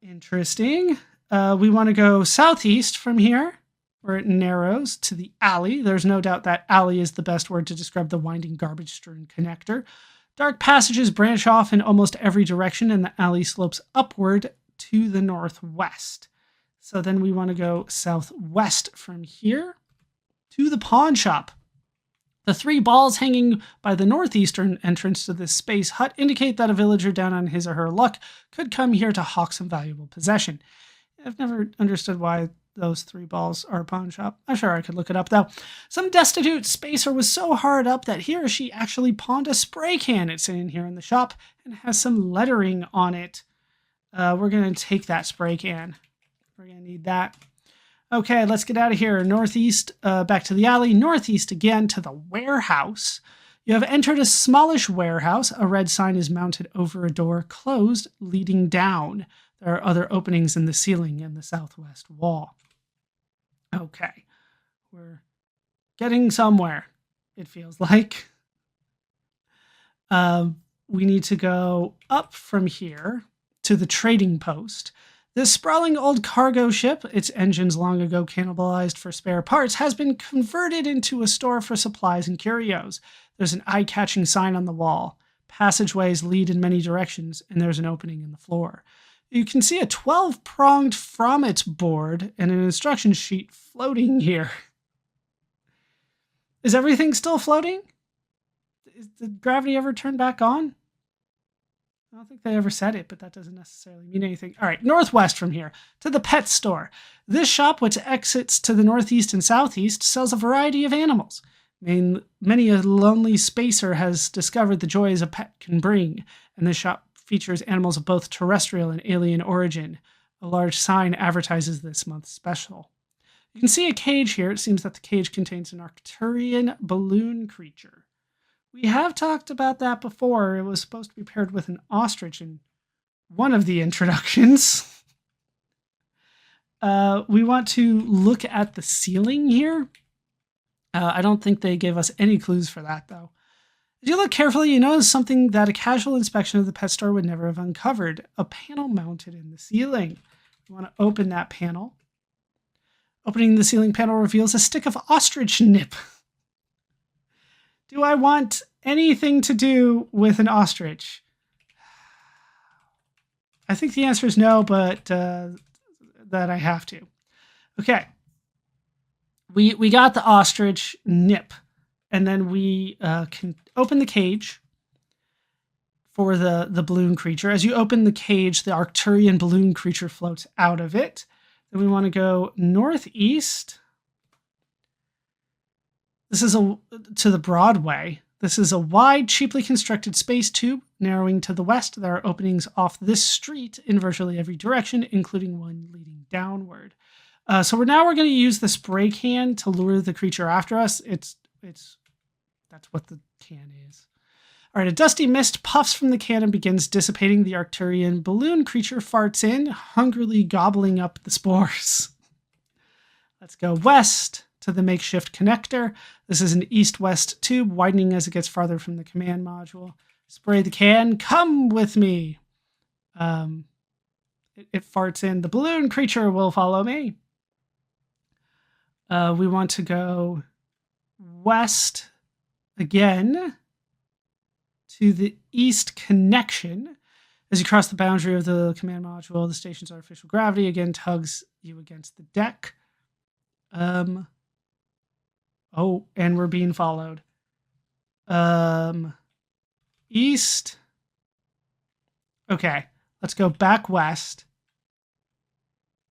Interesting. We want to go southeast from here, where it narrows to the alley. There's no doubt that alley is the best word to describe the winding, garbage-strewn connector. Dark passages branch off in almost every direction, and the alley slopes upward to the northwest. So then we want to go southwest from here to the pawn shop. The 3 balls hanging by the northeastern entrance to this space hut indicate that a villager down on his or her luck could come here to hawk some valuable possession. I've never understood why those 3 balls are a pawn shop. I'm sure I could look it up, though. Some destitute spacer was so hard up that he or she actually pawned a spray can. It's in here in the shop and has some lettering on it. We're going to take that spray can. We're going to need that. Okay, let's get out of here. Northeast, back to the alley. Northeast again to the warehouse. You have entered a smallish warehouse. A red sign is mounted over a door closed, leading down. There are other openings in the ceiling and the southwest wall. Okay, we're getting somewhere, it feels like. We need to go up from here to the trading post. This sprawling old cargo ship, its engines long ago cannibalized for spare parts, has been converted into a store for supplies and curios. There's an eye-catching sign on the wall. Passageways lead in many directions, and there's an opening in the floor. You can see a 12-pronged Fromet board and an instruction sheet floating here. Is everything still floating? Did gravity ever turn back on? I don't think they ever said it, but that doesn't necessarily mean anything. All right, northwest from here to the pet store. This shop, which exits to the northeast and southeast, sells a variety of animals. Many a lonely spacer has discovered the joys a pet can bring, and this shop features animals of both terrestrial and alien origin. A large sign advertises this month's special. You can see a cage here. It seems that the cage contains an Arcturian balloon creature. We have talked about that before. It was supposed to be paired with an ostrich in one of the introductions. We want to look at the ceiling here. I don't think they gave us any clues for that, though. If you look carefully, you notice something that a casual inspection of the pet store would never have uncovered. A panel mounted in the ceiling. We want to open that panel. Opening the ceiling panel reveals a stick of ostrich nip. Do I want anything to do with an ostrich? I think the answer is no, but that I have to. Okay. We got the ostrich nip, and then we can open the cage for the balloon creature. As you open the cage, the Arcturian balloon creature floats out of it. Then we want to go northeast. This is to the Broadway. This is a wide, cheaply constructed space tube narrowing to the west. There are openings off this street in virtually every direction, including one leading downward. So we're going to use the spray can to lure the creature after us. That's what the can is. All right, a dusty mist puffs from the can and begins dissipating. The Arcturian balloon creature farts in, hungrily gobbling up the spores. Let's go west to the makeshift connector. This is an east-west tube, widening as it gets farther from the command module. Spray the can. Come with me. It farts in. The balloon creature will follow me. We want to go west again to the east connection. As you cross the boundary of the command module, the station's artificial gravity again tugs you against the deck. Oh, and we're being followed. East. Okay, let's go back west.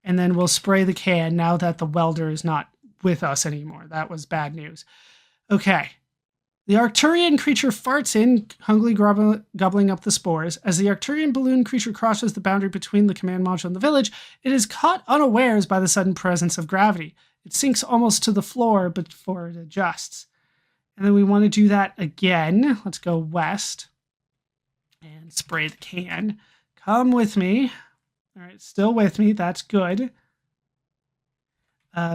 And then we'll spray the can now that the welder is not with us anymore. That was bad news. Okay. The Arcturian creature farts in, hungrily gobbling up the spores. As the Arcturian balloon creature crosses the boundary between the command module and the village, it is caught unawares by the sudden presence of gravity. It sinks almost to the floor before it adjusts. And then we want to do that again. Let's go west and spray the can. Come with me. All right, still with me. That's good.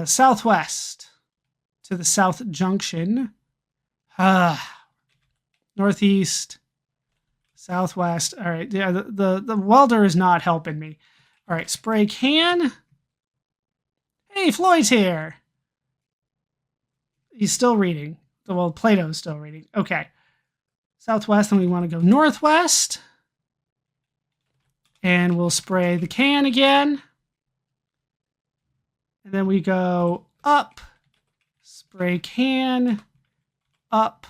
Southwest to the south junction. Northeast, southwest. All right, yeah, the welder is not helping me. All right, spray can. Hey, Floyd's here. He's still reading. Well, Plato's still reading. Okay. Southwest, and we want to go northwest. And we'll spray the can again. And then we go up, spray can, up,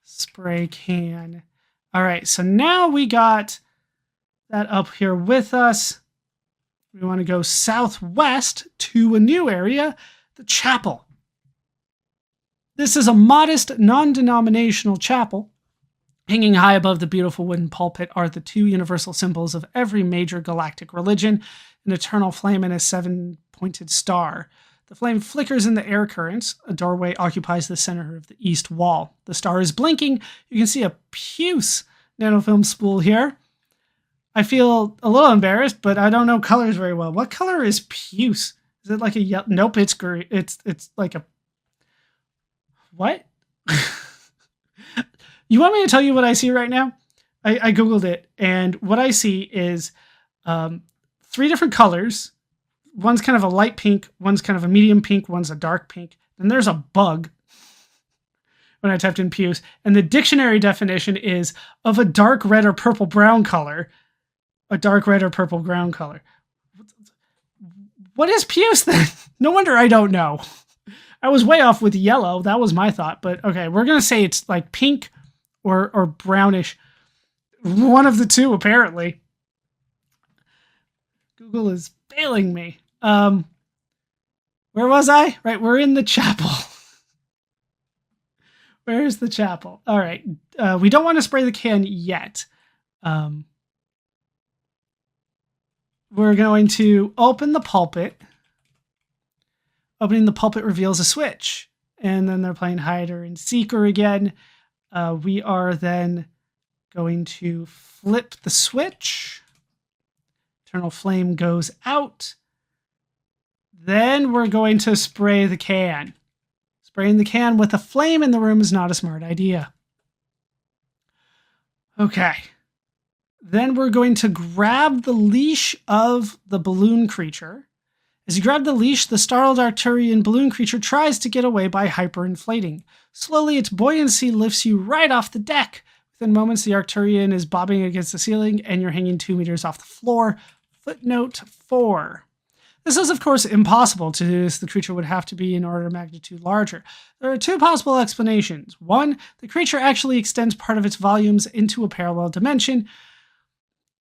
spray can. All right, so now we got that up here with us. We want to go southwest to a new area, the chapel. This is a modest, non-denominational chapel. Hanging high above the beautiful wooden pulpit are the two universal symbols of every major galactic religion, an eternal flame and a seven-pointed star. The flame flickers in the air currents. A doorway occupies the center of the east wall. The star is blinking. You can see a puce nanofilm spool here. I feel a little embarrassed, but I don't know colors very well. What color is puce? Is it like a yellow? Nope, it's green. It's like a... What? You want me to tell you what I see right now? I Googled it, and what I see is 3 different colors. One's kind of a light pink, one's kind of a medium pink, one's a dark pink. Then there's a bug when I typed in puce. And the dictionary definition is of a dark red or purple brown color. A dark red or purple brown color. What is puce then? No wonder I don't know. I was way off with yellow. That was my thought. But okay, we're going to say it's like pink or brownish. One of the two, apparently. Google is failing me. Where was I? Right, we're in the chapel. Where is the chapel? All right. We don't want to spray the can yet. We're going to open the pulpit. Opening the pulpit reveals a switch. And then they're playing Hider and Seeker again. We are then going to flip the switch. Eternal Flame goes out. Then we're going to spray the can. Spraying the can with a flame in the room is not a smart idea. Okay. Then we're going to grab the leash of the balloon creature. As you grab the leash, the startled Arcturian balloon creature tries to get away by hyperinflating. Slowly, its buoyancy lifts you right off the deck. Within moments, the Arcturian is bobbing against the ceiling, and you're hanging 2 meters off the floor. Footnote 4. This is, of course, impossible to do this. The creature would have to be an order of magnitude larger. There are 2 possible explanations. 1, the creature actually extends part of its volumes into a parallel dimension.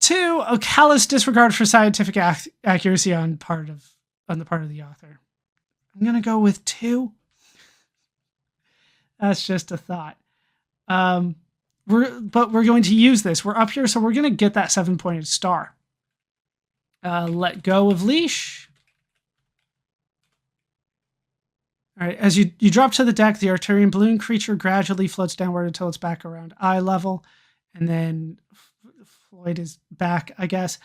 2, a callous disregard for scientific accuracy on the part of the author. I'm going to go with 2. That's just a thought. We're going to use this. We're up here, so we're going to get that 7-pointed star. Let go of leash. All right, as you drop to the deck, the Arcturian balloon creature gradually floats downward until it's back around eye level. And then Floyd is back, I guess.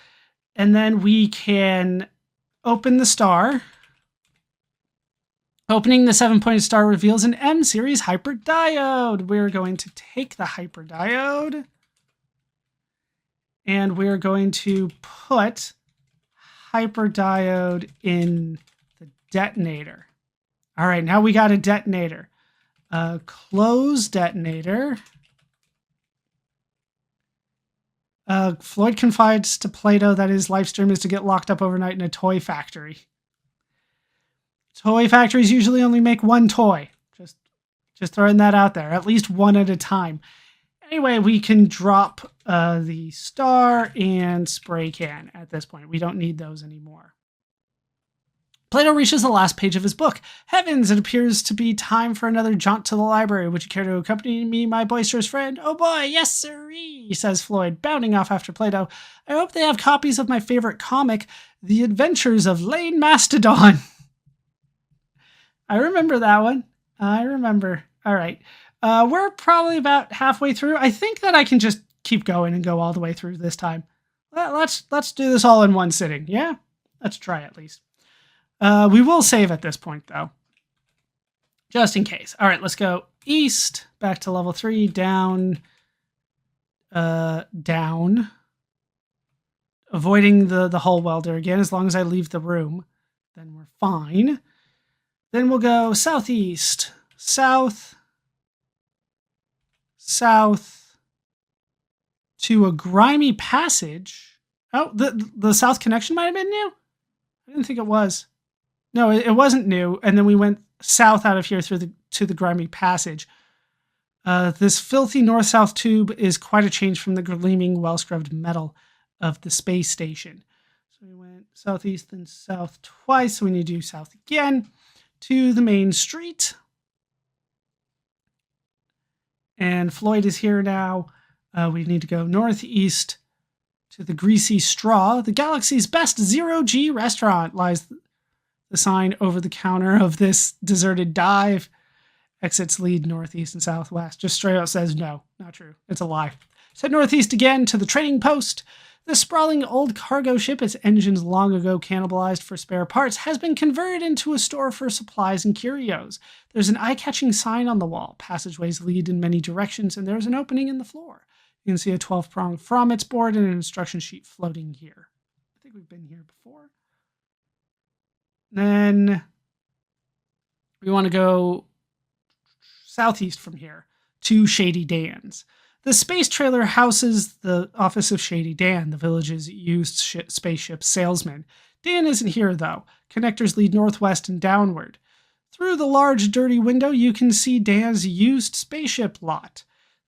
And then we can open the star. Opening the 7-pointed star reveals an M-series hyperdiode. We're going to take the hyperdiode. And we're going to put hyperdiode in the detonator. All right, now we got a detonator. Close detonator. Floyd confides to Plato that his life stream is to get locked up overnight in a toy factory. Toy factories usually only make 1 toy. Just throwing that out there. At least 1 at a time. Anyway, we can drop the star and spray can at this point. We don't need those anymore. Plato reaches the last page of his book. Heavens, it appears to be time for another jaunt to the library. Would you care to accompany me, my boisterous friend? Oh boy, yes sirree, says Floyd, bounding off after Plato. I hope they have copies of my favorite comic, The Adventures of Lane Mastodon. I remember that one. I remember. All right. We're probably about halfway through. I think that I can just keep going and go all the way through this time. Let's do this all in one sitting. Yeah? Let's try at least. We will save at this point, though. Just in case. All right, let's go east, back to level 3, down, down. Avoiding the hull welder again. As long as I leave the room, then we're fine. Then we'll go southeast, south, south, to a grimy passage. Oh, the south connection might have been new? I didn't think it was. No, it wasn't new. And then we went south out of here to the grimy passage. This filthy north-south tube is quite a change from the gleaming, well-scrubbed metal of the space station. So we went southeast and south twice. So we need to do south again to the main street. And Floyd is here now. We need to go northeast to the Greasy Straw. The galaxy's best zero-G restaurant lies the sign over the counter of this deserted dive. Exits lead northeast and southwest. Just straight up says no, not true. It's a lie. Head northeast again to the trading post. The sprawling old cargo ship, its engines long ago cannibalized for spare parts, has been converted into a store for supplies and curios. There's an eye-catching sign on the wall. Passageways lead in many directions, and there's an opening in the floor. You can see a 12-prong from its board and an instruction sheet floating here. I think we've been here before. Then we want to go southeast from here to Shady Dan's. The space trailer houses the office of Shady Dan, the village's used spaceship salesman. Dan isn't here, though. Connectors lead northwest and downward. Through the large dirty window, you can see Dan's used spaceship lot.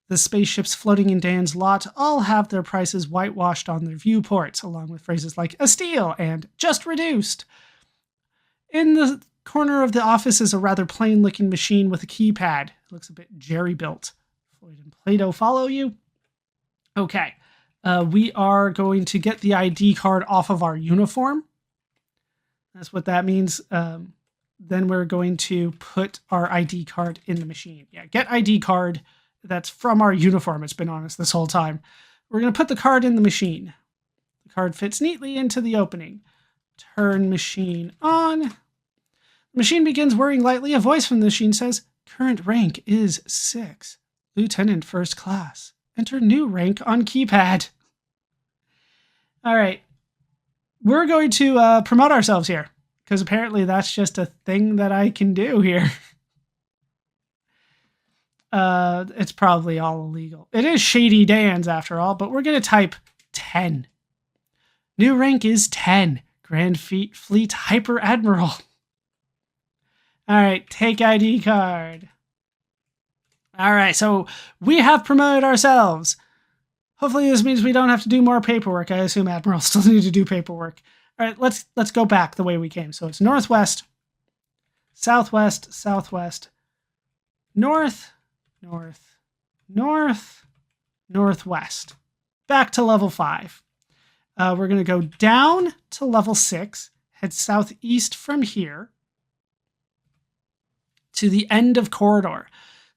The spaceships floating in Dan's lot all have their prices whitewashed on their viewports, along with phrases like a steal and just reduced. In the corner of the office is a rather plain-looking machine with a keypad. It looks a bit jerry-built. Floyd and Plato follow you? Okay. We are going to get the ID card off of our uniform. That's what that means. Then we're going to put our ID card in the machine. Yeah, get ID card. That's from our uniform. It's been on us this whole time. We're going to put the card in the machine. The card fits neatly into the opening. Turn machine on. The machine begins whirring lightly. A voice from the machine says, current rank is 6. Lieutenant first class. Enter new rank on keypad. All right. We're going to promote ourselves here, because apparently that's just a thing that I can do here. It's probably all illegal. It is Shady Dan's after all, but we're going to type 10. New rank is 10. Grand Fleet Hyper Admiral. All right, take ID card. All right, so we have promoted ourselves. Hopefully this means we don't have to do more paperwork. I assume admirals still need to do paperwork. All right, let's go back the way we came. So it's northwest, southwest, southwest, north, north, north, northwest. Back to level 5. We're going to go down to level 6, head southeast from here to the end of corridor.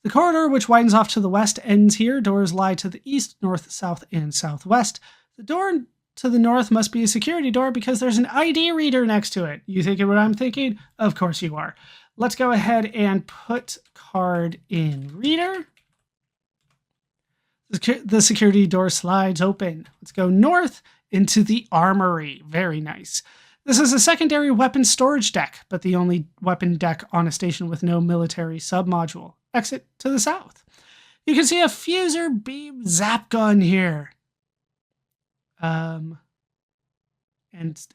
The corridor, which widens off to the west, ends here. Doors lie to the east, north, south, and southwest. The door to the north must be a security door because there's an ID reader next to it. You thinking what I'm thinking? Of course you are. Let's go ahead and put card in reader. The security door slides open. Let's go north into the armory. Very nice. This is a secondary weapon storage deck, but the only weapon deck on a station with no military submodule. Exit to the south. You can see a fuser beam zap gun here. And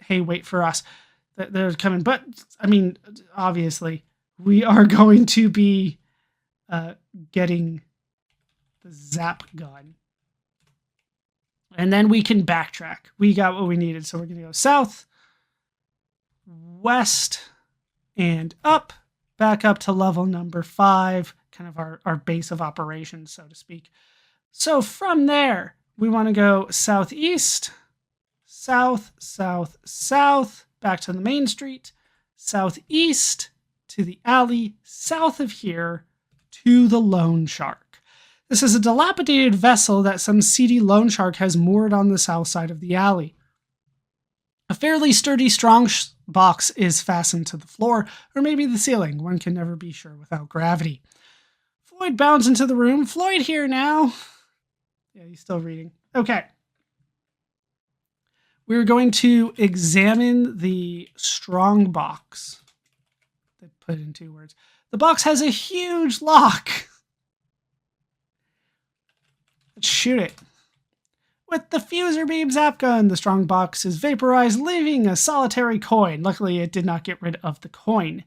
hey, wait for us. They're coming. But, I mean, obviously, we are going to be getting the zap gun. And then we can backtrack. We got what we needed. So we're going to go south, west, and up. Back up to level number 5. Kind of our base of operations, so to speak. So from there, we want to go southeast, south, south, south, back to the main street, southeast to the alley, south of here to the Loan Shark. This is a dilapidated vessel that some seedy loan shark has moored on the south side of the alley. A fairly sturdy, strong box is fastened to the floor, or maybe the ceiling. One can never be sure without gravity. Floyd bounds into the room. Floyd here now. Yeah, he's still reading. Okay. We're going to examine the strong box. They put in 2 words. The box has a huge lock. Let's shoot it. With the fuser beam zap gun, the strong box is vaporized, leaving a solitary coin. Luckily, it did not get rid of the coin.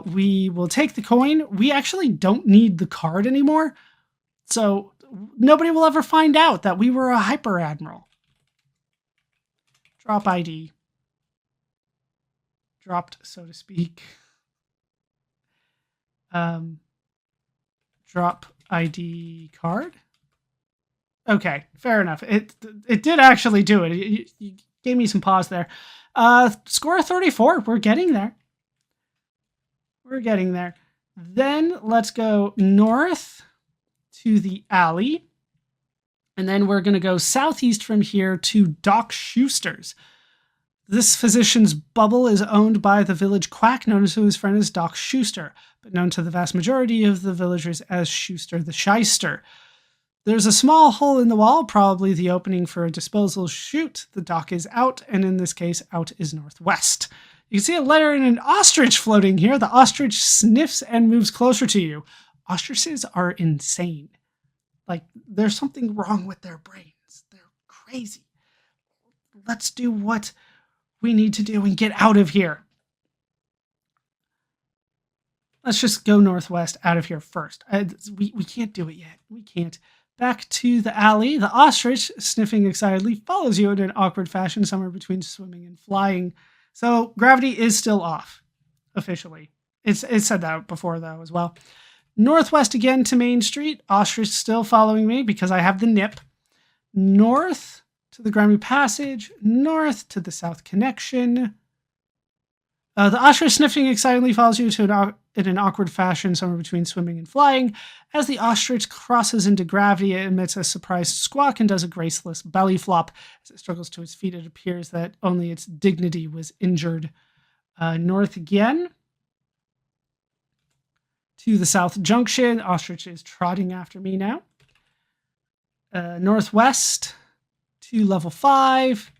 We will take the coin. We actually don't need the card anymore. So nobody will ever find out that we were a hyper admiral. Drop ID. Dropped, so to speak. Drop ID card. Okay, fair enough. It did actually do it. You gave me some pause there. Score 34. We're getting there. We're getting there. Then let's go north to the alley. And then we're going to go southeast from here to Doc Schuster's. This physician's bubble is owned by the village quack known to his friend as Doc Schuster, but known to the vast majority of the villagers as Schuster the Shyster. There's a small hole in the wall, probably the opening for a disposal chute. The dock is out, and in this case, out is northwest. You can see a letter and an ostrich floating here. The ostrich sniffs and moves closer to you. Ostriches are insane. Like, there's something wrong with their brains. They're crazy. Let's do what we need to do and get out of here. Let's just go northwest out of here first. We can't do it yet. We can't. Back to the alley. The ostrich, sniffing excitedly, follows you in an awkward fashion somewhere between swimming and flying. So gravity is still off, officially. It's said that before, though, as well. Northwest again to Main Street. Ostrich still following me because I have the nip. North to the Grammy Passage. North to the South Connection. The ostrich sniffing excitedly follows you in an awkward fashion somewhere between swimming and flying. As the ostrich crosses into gravity, it emits a surprised squawk and does a graceless belly flop. As it struggles to its feet, it appears that only its dignity was injured. North again to the South Junction. Ostrich is trotting after me now. Northwest to level 5.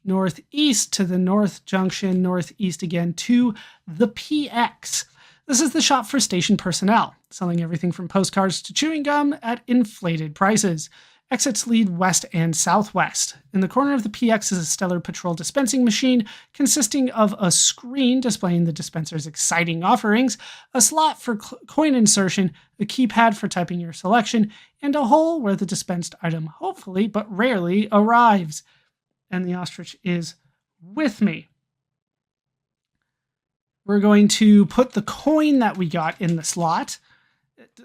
Northeast to the North Junction, northeast again to the PX. This is the shop for station personnel, selling everything from postcards to chewing gum at inflated prices. Exits lead west and southwest. In the corner of the PX is a Stellar Patrol dispensing machine consisting of a screen displaying the dispenser's exciting offerings, a slot for coin insertion, a keypad for typing your selection, and a hole where the dispensed item hopefully but rarely arrives. And the ostrich is with me. We're going to put the coin that we got in the slot.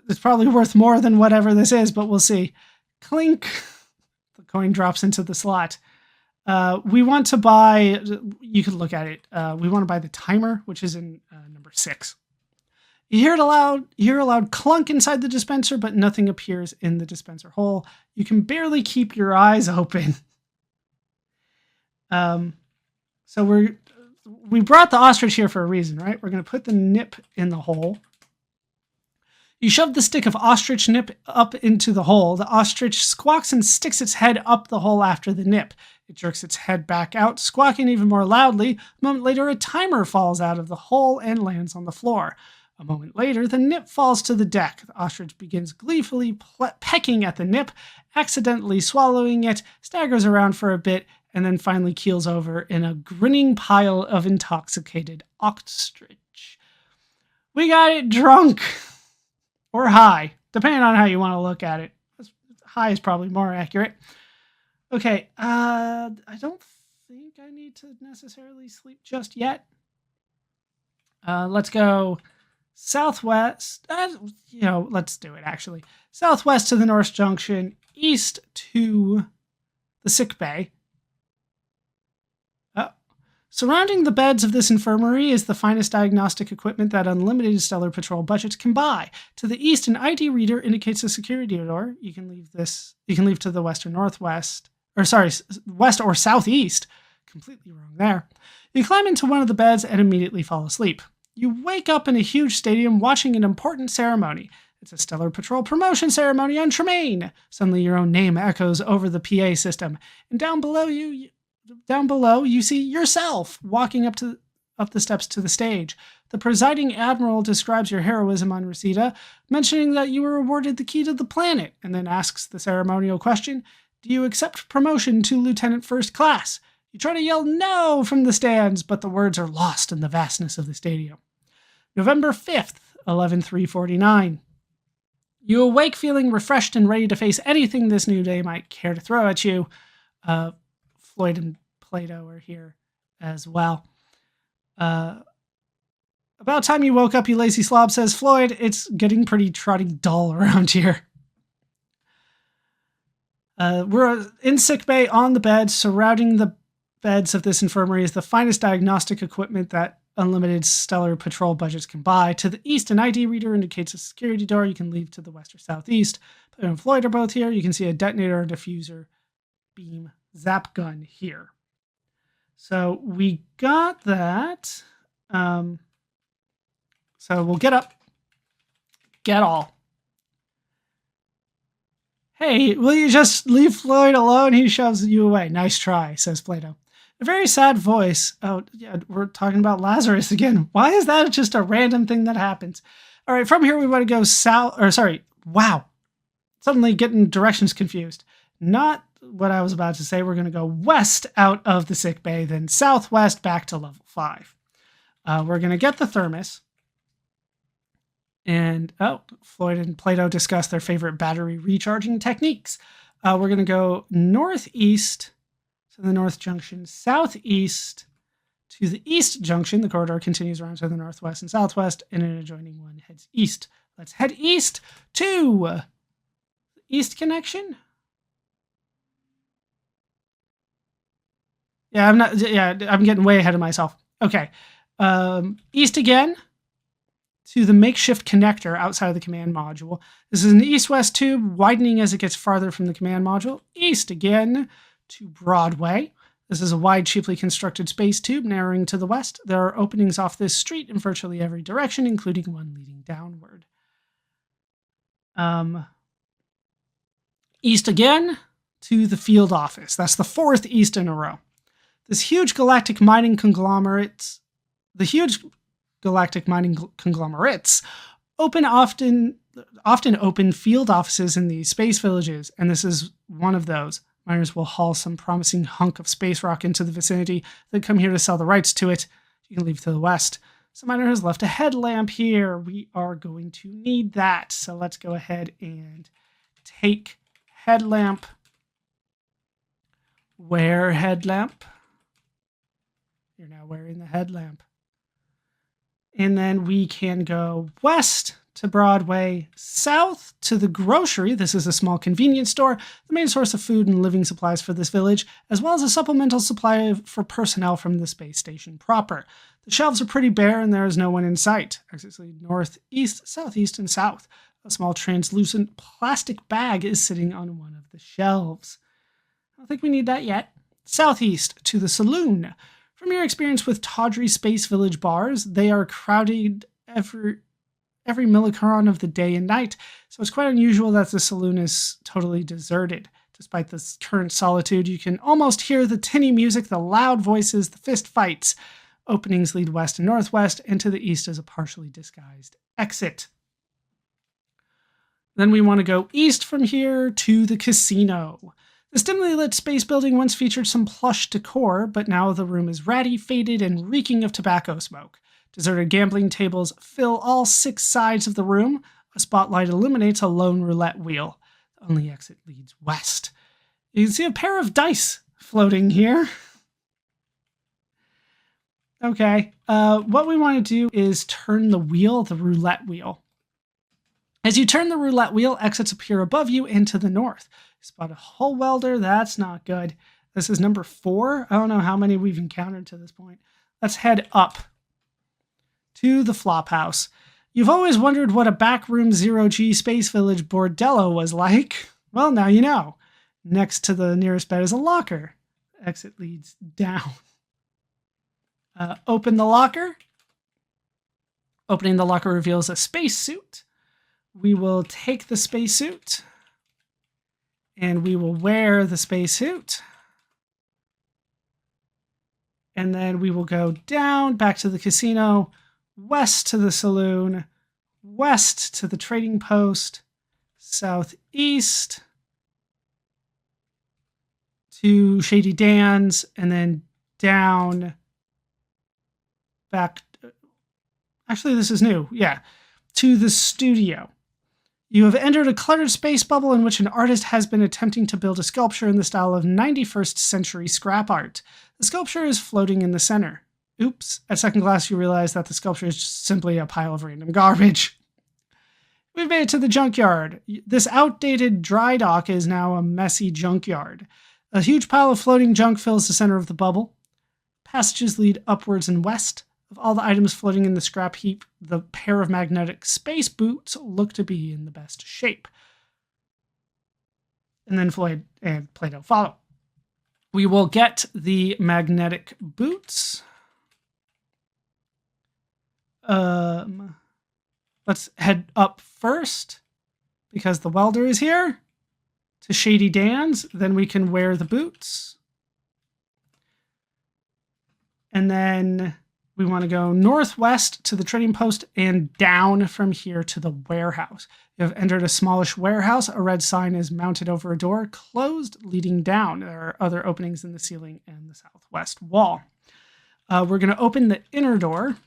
It's probably worth more than whatever this is, but we'll see. Clink. The coin drops into the slot. We want to buy, you can look at it. We want to buy the timer, which is in number 6. You hear a loud clunk inside the dispenser, but nothing appears in the dispenser hole. You can barely keep your eyes open. So we brought the ostrich here for a reason, right? We're going to put the nip in the hole. You shove the stick of ostrich nip up into the hole. The ostrich squawks and sticks its head up the hole after the nip. It jerks its head back out, squawking even more loudly. A moment later, a timer falls out of the hole and lands on the floor. A moment later, the nip falls to the deck. The ostrich begins gleefully pecking at the nip, accidentally swallowing it, staggers around for a bit, and then finally keels over in a grinning pile of intoxicated ostrich. We got it drunk. Or high, depending on how you want to look at it. High is probably more accurate. Okay, I don't think I need to necessarily sleep just yet. Let's go southwest. Let's do it, actually. Southwest to the North Junction, east to the sick bay. Surrounding the beds of this infirmary is the finest diagnostic equipment that unlimited Stellar Patrol budgets can buy. To the east, an ID reader indicates a security door. You can leave to the west or northwest. West or southeast. Completely wrong there. You climb into one of the beds and immediately fall asleep. You wake up in a huge stadium watching an important ceremony. It's a Stellar Patrol promotion ceremony on Tremaine. Suddenly your own name echoes over the PA system. And down below, you see yourself walking up the steps to the stage. The presiding admiral describes your heroism on Reseda, mentioning that you were awarded the key to the planet, and then asks the ceremonial question, do you accept promotion to Lieutenant First Class? You try to yell no from the stands, but the words are lost in the vastness of the stadium. November 5th, 11/3/49. You awake feeling refreshed and ready to face anything this new day might care to throw at you. Floyd and Plato are here as well. About time you woke up, you lazy slob, says Floyd. It's getting pretty trotting dull around here. We're in sick bay on the bed. Surrounding the beds of this infirmary is the finest diagnostic equipment that unlimited Stellar Patrol budgets can buy. To the east, an ID reader indicates a security door. You can leave to the west or southeast. Plato and Floyd are both here. You can see a detonator, a diffuser, beam, zap gun here. So we got that. So we'll get up. Get all. Hey, will you just leave Floyd alone? He shoves you away. Nice try, says Plato. A very sad voice. Oh, yeah, we're talking about Lazarus again. Why is that just a random thing that happens? All right, from here we want to go wow. Suddenly getting directions confused. Not what I was about to say. We're going to go west out of the sick bay, then southwest back to level 5. We're going to get the thermos. And Floyd and Plato discuss their favorite battery recharging techniques. We're going to go northeast to the north junction, southeast to the east junction. The corridor continues around to the northwest and southwest, and an adjoining one heads east. Let's head east to east connection. I'm getting way ahead of myself. Okay. East again to the makeshift connector outside of the command module. This is an east-west tube, widening as it gets farther from the command module. East again to Broadway. This is a wide, cheaply constructed space tube narrowing to the west. There are openings off this street in virtually every direction, including one leading downward. East again to the field office. That's the fourth east in a row. The huge galactic mining conglomerates often open field offices in the space villages, and this is one of those. Miners will haul some promising hunk of space rock into the vicinity. They come here to sell the rights to it. You can leave to the west. Some miner has left a headlamp here. We are going to need that, so let's go ahead and take headlamp. Wear headlamp. You're now wearing the headlamp. And then we can go west to Broadway, south to the grocery. This is a small convenience store, the main source of food and living supplies for this village, as well as a supplemental supply for personnel from the space station proper. The shelves are pretty bare and there is no one in sight. Exits lead north, east, southeast, and south. A small translucent plastic bag is sitting on one of the shelves. I don't think we need that yet. Southeast to the saloon. From your experience with tawdry Space Village bars, they are crowded every millicaron of the day and night, so it's quite unusual that the saloon is totally deserted. Despite this current solitude, you can almost hear the tinny music, the loud voices, the fist fights. Openings lead west and northwest, and to the east is a partially disguised exit. Then we want to go east from here to the casino. This dimly lit space building once featured some plush decor, but now the room is ratty, faded, and reeking of tobacco smoke. Deserted gambling tables fill all 6 sides of the room. A spotlight illuminates a lone roulette wheel. The only exit leads west. You can see a pair of dice floating here. Okay, what we want to do is turn the wheel, the roulette wheel. As you turn the roulette wheel, exits appear above you and to the north. Spot a hole welder. That's not good. This is number 4. I don't know how many we've encountered to this point. Let's head up to the flop house. You've always wondered what a backroom 0G Space Village bordello was like. Well, now you know. Next to the nearest bed is a locker. Exit leads down. Open the locker. Opening the locker reveals a spacesuit. We will take the spacesuit. And we will wear the spacesuit. And then we will go down, back to the casino, west to the saloon, west to the trading post, southeast to Shady Dan's, and then down back. Actually, this is new. Yeah. To the studio. You have entered a cluttered space bubble in which an artist has been attempting to build a sculpture in the style of 91st century scrap art. The sculpture is floating in the center. Oops. At second glance, you realize that the sculpture is just simply a pile of random garbage. We've made it to the junkyard. This outdated dry dock is now a messy junkyard. A huge pile of floating junk fills the center of the bubble. Passages lead upwards and west. Of all the items floating in the scrap heap, the pair of magnetic space boots look to be in the best shape. And then Floyd and Plato follow. We will get the magnetic boots. Let's head up first, because the welder is here, to Shady Dan's. Then we can wear the boots. And then we want to go northwest to the trading post and down from here to the warehouse. You have entered a smallish warehouse. A red sign is mounted over a door, closed, leading down. There are other openings in the ceiling and the southwest wall. We're going to open the inner door.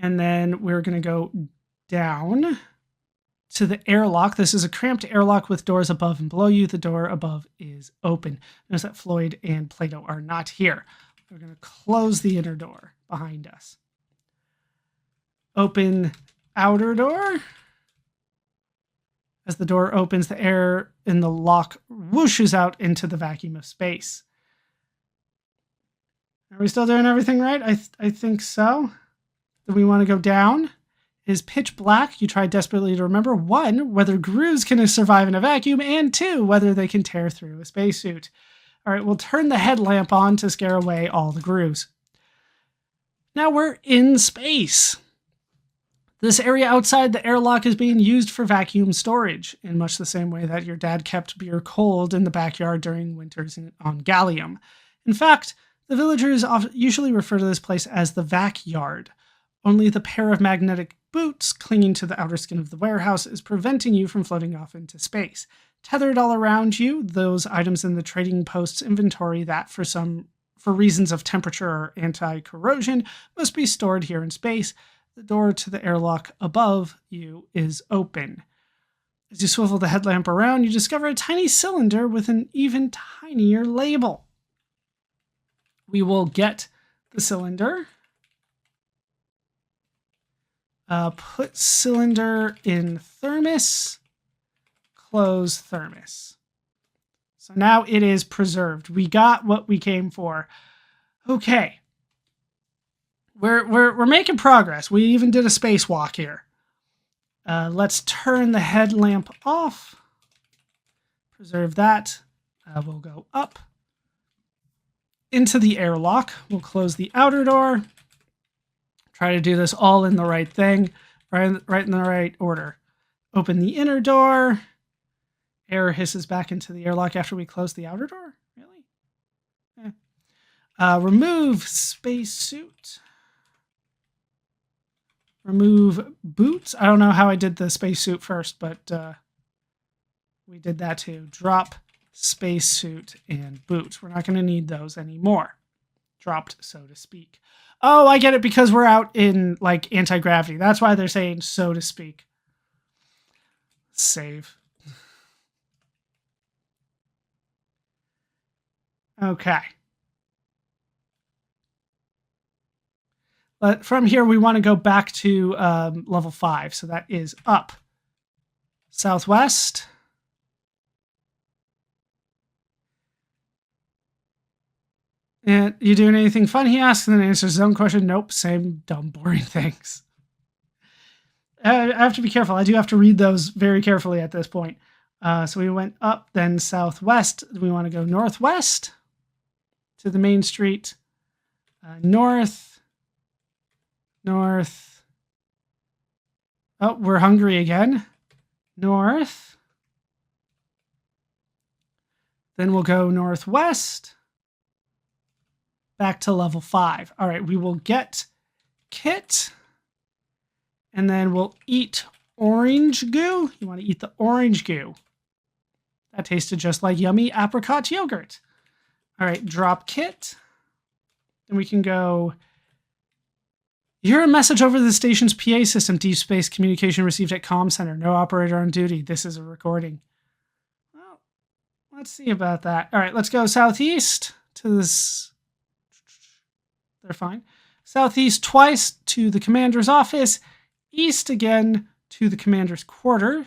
And then we're going to go down to the airlock. This is a cramped airlock with doors above and below you. The door above is open. Notice that Floyd and Plato are not here. We're going to close the inner door behind us. Open outer door. As the door opens, the air in the lock whooshes out into the vacuum of space. Are we still doing everything right? I think so. Do we want to go down? It is pitch black. You try desperately to remember, 1, whether grooves can survive in a vacuum, and 2, whether they can tear through a spacesuit. All right, we'll turn the headlamp on to scare away all the grooves. Now we're in space. This area outside the airlock is being used for vacuum storage, in much the same way that your dad kept beer cold in the backyard during winters on Gallium. In fact, the villagers usually refer to this place as the vac yard. Only the pair of magnetic boots clinging to the outer skin of the warehouse is preventing you from floating off into space. Tethered all around you, those items in the trading post's inventory that, for reasons of temperature or anti-corrosion, must be stored here in space. The door to the airlock above you is open. As you swivel the headlamp around, you discover a tiny cylinder with an even tinier label. We will get the cylinder. Put cylinder in thermos. Close thermos. So now it is preserved. We got what we came for. Okay. We're making progress. We even did a spacewalk here. Let's turn the headlamp off. Preserve that. We'll go up into the airlock. We'll close the outer door. Try to do this all in the right thing, right in the right order. Open the inner door. Air hisses back into the airlock after we close the outer door? Really? Remove spacesuit. Remove boots. I don't know how I did the spacesuit first, but we did that too. Drop spacesuit and boots. We're not going to need those anymore. Dropped, so to speak. Oh, I get it, because we're out in, like, anti-gravity. That's why they're saying so to speak. Save. Okay. But from here, we want to go back to level 5. So that is up. Southwest. And you doing anything fun, he asks, and then answers his own question. Nope, same dumb, boring things. I have to be careful. I do have to read those very carefully at this point. So we went up, then southwest. We want to go northwest to the main street. North. North. Oh, we're hungry again. North. Then we'll go northwest. Back to level 5. All right, we will get Kit. And then we'll eat orange goo. You want to eat the orange goo. That tasted just like yummy apricot yogurt. All right, drop Kit. Then we can go. You hear a message over the station's PA system. Deep space communication received at comm center. No operator on duty. This is a recording. Well, let's see about that. All right, let's go southeast to this. They're fine. Southeast twice to the commander's office. East again to the commander's quarters.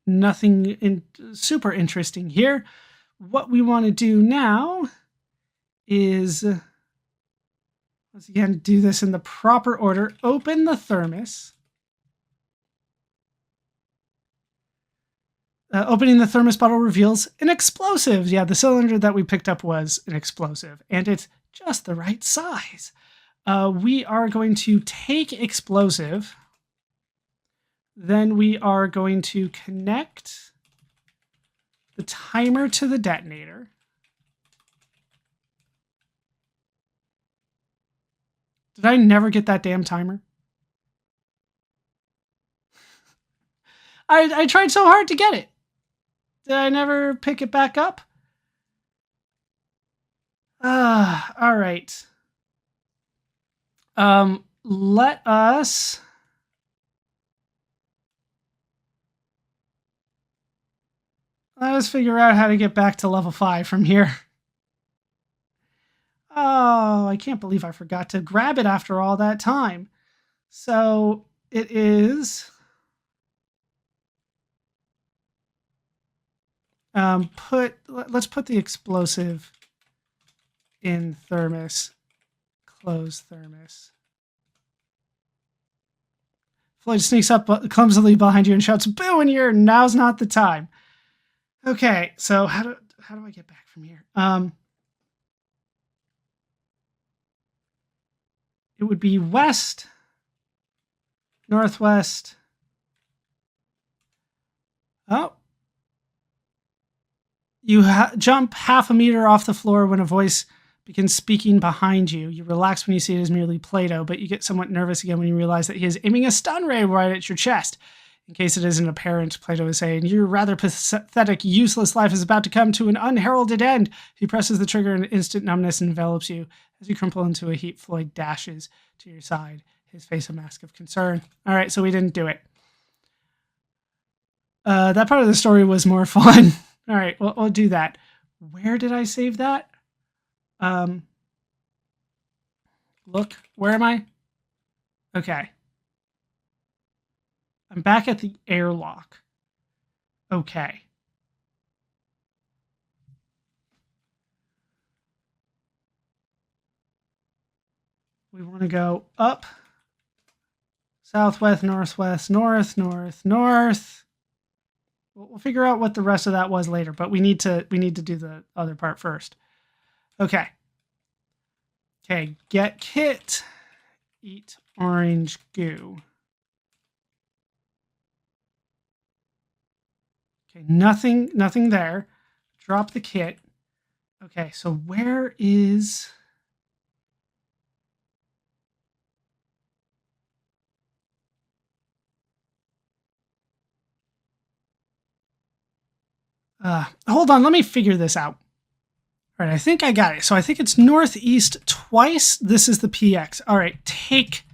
Nothing super interesting here. What we want to do now is, let's again do this in the proper order. Open the thermos. Opening the thermos bottle reveals an explosive. Yeah, the cylinder that we picked up was an explosive, and it's just the right size. We are going to take explosive. Then we are going to connect the timer to the detonator. Did I never get that damn timer? I tried so hard to get it. Did I never pick it back up? All right. Let us figure out how to get back to level 5 from here. Oh, I can't believe I forgot to grab it after all that time. So it is let's put the explosive in thermos. Close thermos. Floyd sneaks up clumsily behind you and shouts, "Boo in here! Now's not the time." Okay, so how do I get back from here? It would be west, northwest. Oh. You jump half a meter off the floor when a voice begins speaking behind you. You relax when you see it as merely Play-Doh, but you get somewhat nervous again when you realize that he is aiming a stun ray right at your chest. In case it isn't apparent, Play-Doh is saying, "Your rather pathetic, useless life is about to come to an unheralded end." He presses the trigger and instant numbness envelops you. As you crumple into a heap, Floyd dashes to your side, his face a mask of concern. All right, so we didn't do it. That part of the story was more fun. All right, well, we'll do that. Where did I save that? Look, where am I? Okay. I'm back at the airlock. Okay. We want to go up, southwest, northwest, north, north, north. We'll figure out what the rest of that was later, but we need to do the other part first. Okay. Okay, get kit, eat orange goo. Okay, nothing there. Drop the kit. Okay, so where is... hold on, let me figure this out. All right, I think I got it. So I think it's northeast twice. This is the PX. All right, take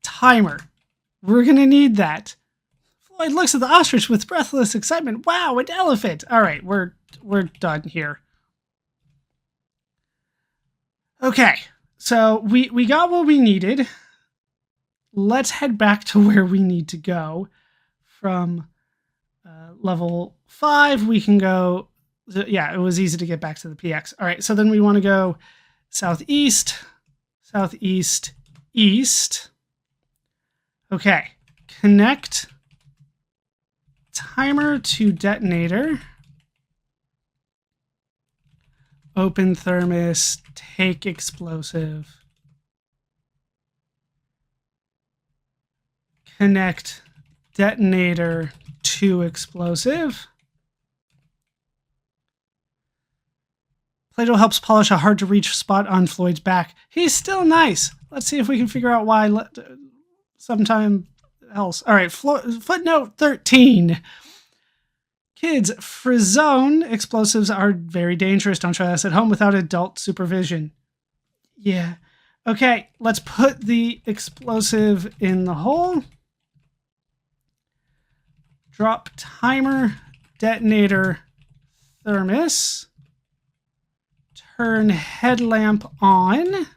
timer. We're going to need that. Floyd looks at the ostrich with breathless excitement. Wow, an elephant. All right, we're done here. Okay, so we got what we needed. Let's head back to where we need to go. From level 5, we can go... Yeah, it was easy to get back to the PX. All right, so then we want to go southeast, southeast, east. Okay, connect timer to detonator. Open thermos, take explosive. Connect detonator to explosive. Play-Doh helps polish a hard-to-reach spot on Floyd's back. He's still nice. Let's see if we can figure out why sometime else. All right, footnote 13. Kids, Frizone explosives are very dangerous. Don't try this at home without adult supervision. Yeah. Okay, let's put the explosive in the hole. Drop timer, detonator, thermos. Turn headlamp on.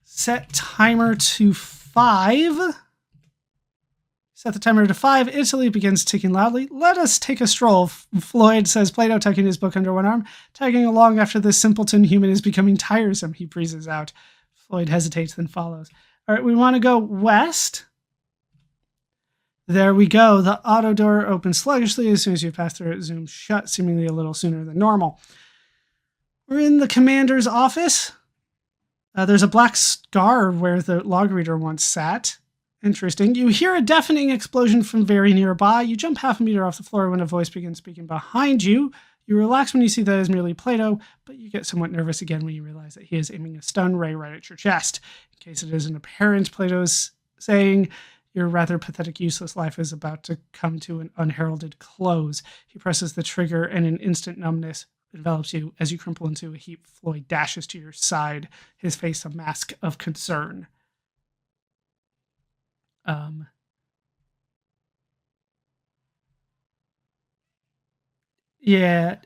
Set timer to 5. Set the timer to 5. Instantly begins ticking loudly. Let us take a stroll, Floyd says, Play-Doh tucking his book under one arm. Tagging along after this simpleton human is becoming tiresome, he breezes out. Floyd hesitates, then follows. All right, we want to go west. There we go. The auto door opens sluggishly. As soon as you pass through it, zooms shut, seemingly a little sooner than normal. We're in the commander's office. There's a black scar where the log reader once sat. Interesting. You hear a deafening explosion from very nearby. You jump half a meter off the floor when a voice begins speaking behind you. You relax when you see that as merely Play-Doh, but you get somewhat nervous again when you realize that he is aiming a stun ray right at your chest. In case it isn't apparent, Play-Doh is saying, "Your rather pathetic, useless life is about to come to an unheralded close." He presses the trigger and an instant numbness envelops you as you crumple into a heap. Floyd dashes to your side, his face a mask of concern. Yeah,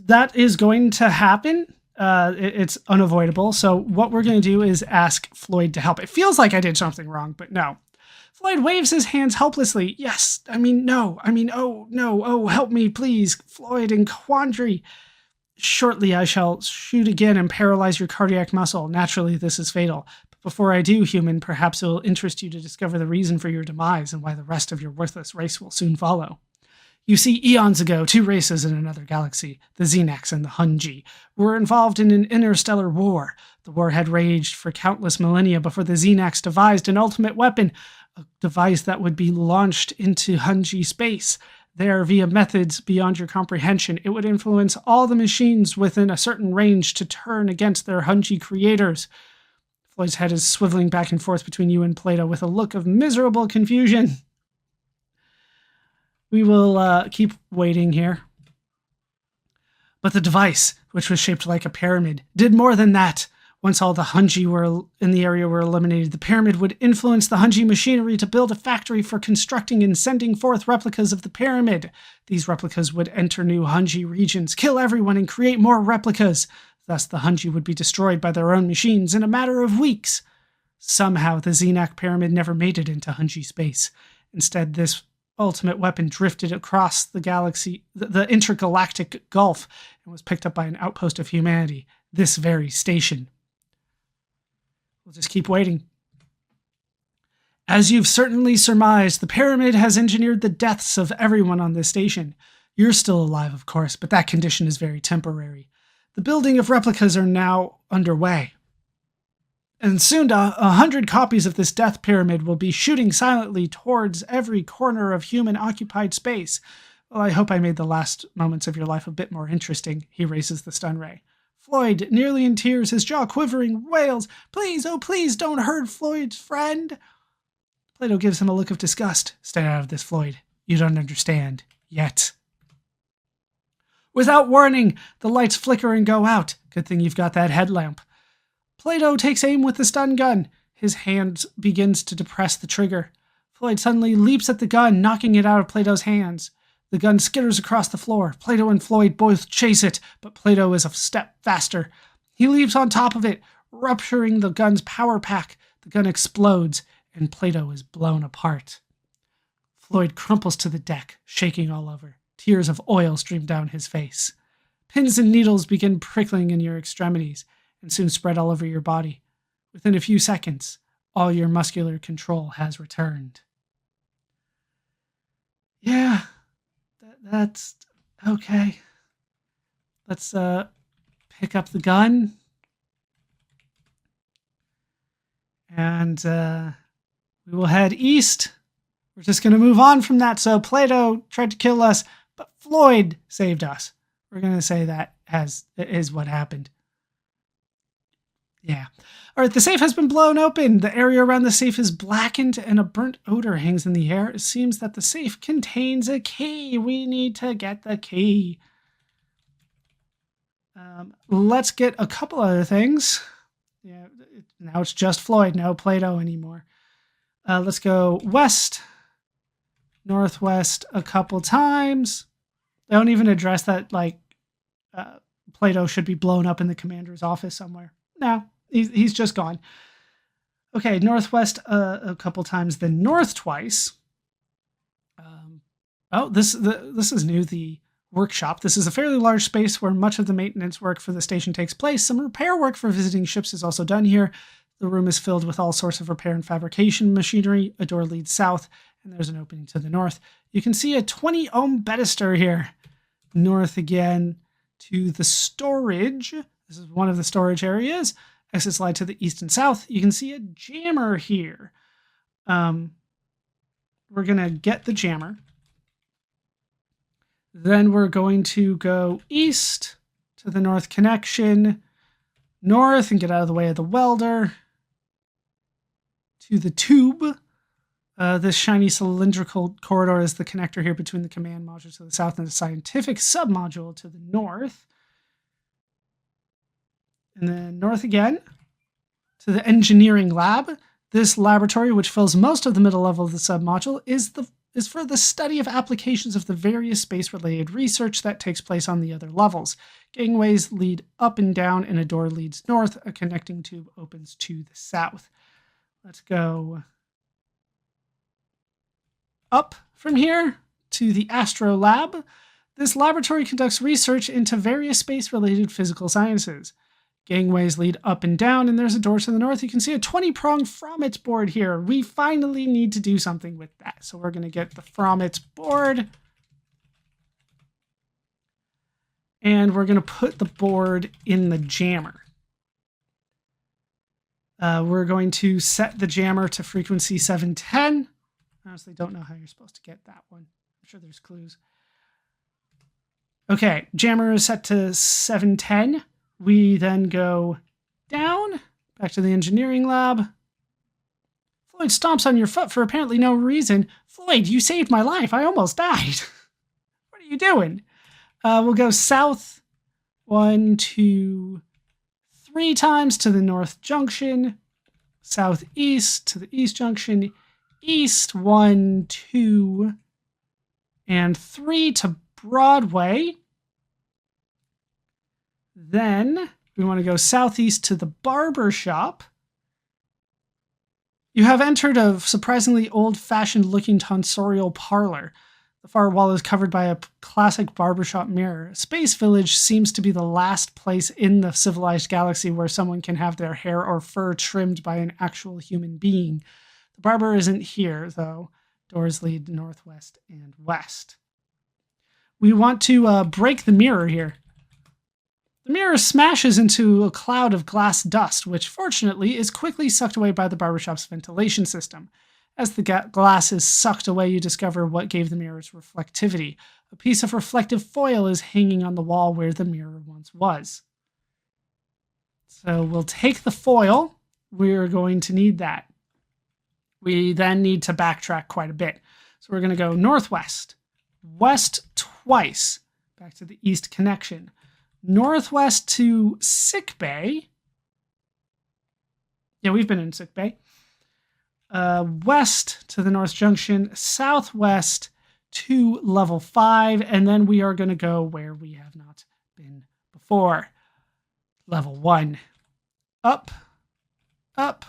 that is going to happen. It's unavoidable. So what we're going to do is ask Floyd to help. It feels like I did something wrong, but no. Floyd waves his hands helplessly. Yes, no. Oh, no. Oh, help me, please. Floyd in quandary. Shortly, I shall shoot again and paralyze your cardiac muscle. Naturally, this is fatal. But before I do, human, perhaps it will interest you to discover the reason for your demise and why the rest of your worthless race will soon follow. You see, eons ago, two races in another galaxy, the Xenax and the Hunji, were involved in an interstellar war. The war had raged for countless millennia before the Xenax devised an ultimate weapon, a device that would be launched into Hunji space. There, via methods beyond your comprehension, it would influence all the machines within a certain range to turn against their Hunji creators. Floyd's head is swiveling back and forth between you and Plato with a look of miserable confusion. We will keep waiting here. But the device, which was shaped like a pyramid, did more than that. Once all the Hunji were in the area were eliminated, the pyramid would influence the Hunji machinery to build a factory for constructing and sending forth replicas of the pyramid. These replicas would enter new Hunji regions, kill everyone, and create more replicas. Thus, the Hunji would be destroyed by their own machines in a matter of weeks. Somehow, the Xenac pyramid never made it into Hunji space. Instead, this ultimate weapon drifted across the galaxy, the intergalactic gulf, and was picked up by an outpost of humanity, this very station. We'll just keep waiting. As you've certainly surmised, the pyramid has engineered the deaths of everyone on this station. You're still alive, of course, but that condition is very temporary. The building of replicas are now underway. And soon 100 copies of this death pyramid will be shooting silently towards every corner of human-occupied space. Well, I hope I made the last moments of your life a bit more interesting. He raises the stun ray. Floyd, nearly in tears, his jaw quivering, wails, "Please, oh please, don't hurt Floyd's friend." Plato gives him a look of disgust. "Stay out of this, Floyd. You don't understand. Yet." Without warning, the lights flicker and go out. Good thing you've got that headlamp. Plato takes aim with the stun gun. His hand begins to depress the trigger. Floyd suddenly leaps at the gun, knocking it out of Plato's hands. The gun skitters across the floor. Plato and Floyd both chase it, but Plato is a step faster. He leaps on top of it, rupturing the gun's power pack. The gun explodes, and Plato is blown apart. Floyd crumples to the deck, shaking all over. Tears of oil stream down his face. Pins and needles begin prickling in your extremities and soon spread all over your body. Within a few seconds, all your muscular control has returned. Yeah, that's okay. Let's pick up the gun. And we will head east. We're just going to move on from that. So Plato tried to kill us, but Floyd saved us. We're going to say that is what happened. Yeah. All right, the safe has been blown open. The area around the safe is blackened and a burnt odor hangs in the air. It seems that the safe contains a key. We need to get the key. Let's get a couple other things. Yeah, now it's just Floyd, no Plato anymore. Let's go west, northwest a couple times. They don't even address that, like, Plato should be blown up in the commander's office somewhere. No, he's just gone. Okay, northwest a couple times, then north twice. This is new, the workshop. This is a fairly large space where much of the maintenance work for the station takes place. Some repair work for visiting ships is also done here. The room is filled with all sorts of repair and fabrication machinery. A door leads south, and there's an opening to the north. You can see a 20-ohm banister here. North again to the storage. This is one of the storage areas. Exit slide to the east and south. You can see a jammer here. We're going to get the jammer. Then we're going to go east to the north connection, north and get out of the way of the welder, to the tube, This shiny cylindrical corridor is the connector here between the command module to the south and the scientific submodule to the north. And then north again to the engineering lab. This laboratory, which fills most of the middle level of the submodule, is for the study of applications of the various space-related research that takes place on the other levels. Gangways lead up and down, and a door leads north. A connecting tube opens to the south. Let's go up from here to the Astro Lab. This laboratory conducts research into various space-related physical sciences. Gangways lead up and down, and there's a door to the north. You can see a 20-prong Frommets board here. We finally need to do something with that. So we're going to get the Frommets board. And we're going to put the board in the jammer. We're going to set the jammer to frequency 710. I honestly don't know how you're supposed to get that one. I'm sure there's clues. Okay, jammer is set to 710. We then go down, back to the engineering lab. Floyd stomps on your foot for apparently no reason. Floyd, you saved my life. I almost died. What are you doing? We'll go south 1, 2, 3 times to the north junction. Southeast to the east junction. East 1, 2, and 3 to Broadway. Then we want to go southeast to the barber shop. You have entered a surprisingly old-fashioned looking tonsorial parlor. The far wall is covered by a classic barbershop mirror. Space Village seems to be the last place in the civilized galaxy where someone can have their hair or fur trimmed by an actual human being. The barber isn't here, though. Doors lead northwest and west. We want to break the mirror here. The mirror smashes into a cloud of glass dust, which fortunately is quickly sucked away by the barbershop's ventilation system. As the glass is sucked away, you discover what gave the mirror its reflectivity. A piece of reflective foil is hanging on the wall where the mirror once was. So we'll take the foil. We're going to need that. We then need to backtrack quite a bit. So we're going to go northwest, west twice, back to the east connection. Northwest to sick bay. Yeah, we've been in sick bay. West to the north junction. Southwest to level 5. And then we are going to go where we have not been before. Level 1. Up. Up.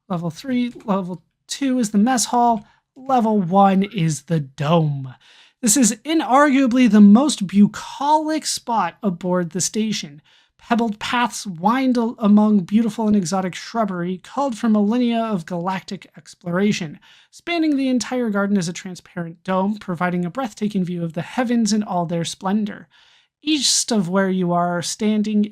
Level 3. Level 2 is the mess hall. Level 1 is the dome. This is inarguably the most bucolic spot aboard the station. Pebbled paths wind among beautiful and exotic shrubbery, culled from millennia of galactic exploration. Spanning the entire garden is a transparent dome, providing a breathtaking view of the heavens in all their splendor. East of where you are standing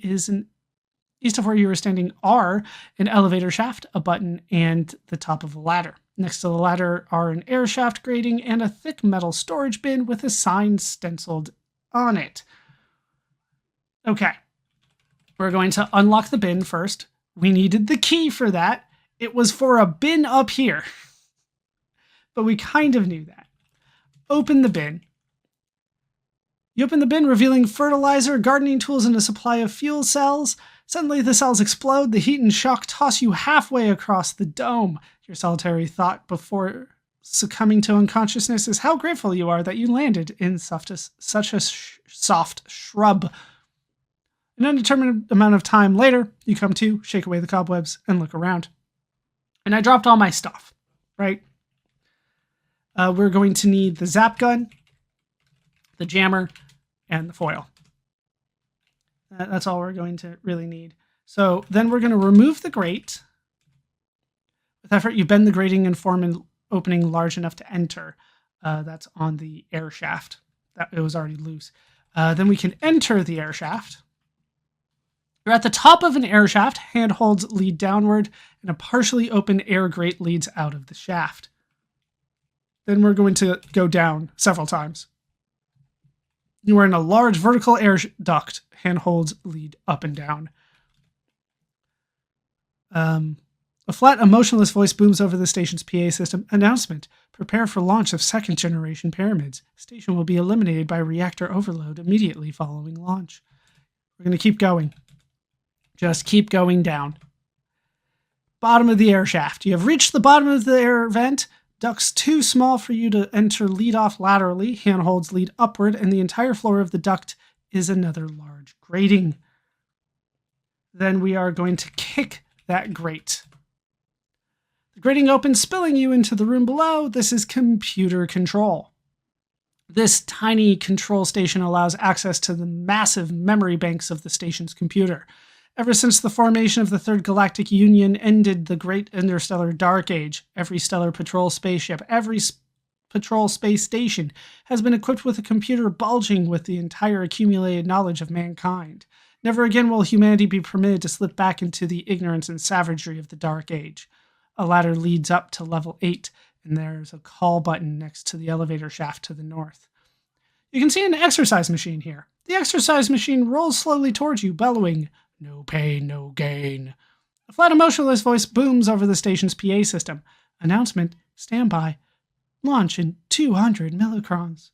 are an elevator shaft, a button, and the top of a ladder. Next to the ladder are an air shaft grating and a thick metal storage bin with a sign stenciled on it. Okay, we're going to unlock the bin first. We needed the key for that. It was for a bin up here, but we kind of knew that. Open the bin. You open the bin, revealing fertilizer, gardening tools, and a supply of fuel cells. Suddenly, the cells explode. The heat and shock toss you halfway across the dome. Your solitary thought before succumbing to unconsciousness is how grateful you are that you landed in such a soft shrub. An undetermined amount of time later, you come to, shake away the cobwebs, and look around. And I dropped all my stuff, right? We're going to need the zap gun, the jammer, and the foil. That's all we're going to really need. So then we're going to remove the grate. With effort, you bend the grating and form an opening large enough to enter. That's on the air shaft. It was already loose. Then we can enter the air shaft. You're at the top of an air shaft. Handholds lead downward, and a partially open air grate leads out of the shaft. Then we're going to go down several times. You are in a large vertical air duct. Handholds lead up and down. A flat, emotionless voice booms over the station's PA system. Announcement. Prepare for launch of second-generation pyramids. Station will be eliminated by reactor overload immediately following launch. We're going to keep going. Just keep going down. Bottom of the air shaft. You have reached the bottom of the air vent. Ducts too small for you to enter lead off laterally. Handholds lead upward, and the entire floor of the duct is another large grating. Then we are going to kick that grate. The grating opens, spilling you into the room below. This is computer control. This tiny control station allows access to the massive memory banks of the station's computer. Ever since the formation of the Third Galactic Union ended the Great Interstellar Dark Age, every stellar patrol spaceship, every patrol space station has been equipped with a computer bulging with the entire accumulated knowledge of mankind. Never again will humanity be permitted to slip back into the ignorance and savagery of the Dark Age. A ladder leads up to level 8, and there's a call button next to the elevator shaft to the north. You can see an exercise machine here. The exercise machine rolls slowly towards you, bellowing, "No pain, no gain." A flat, emotionless voice booms over the station's PA system. Announcement, standby. Launch in 200 millicrons.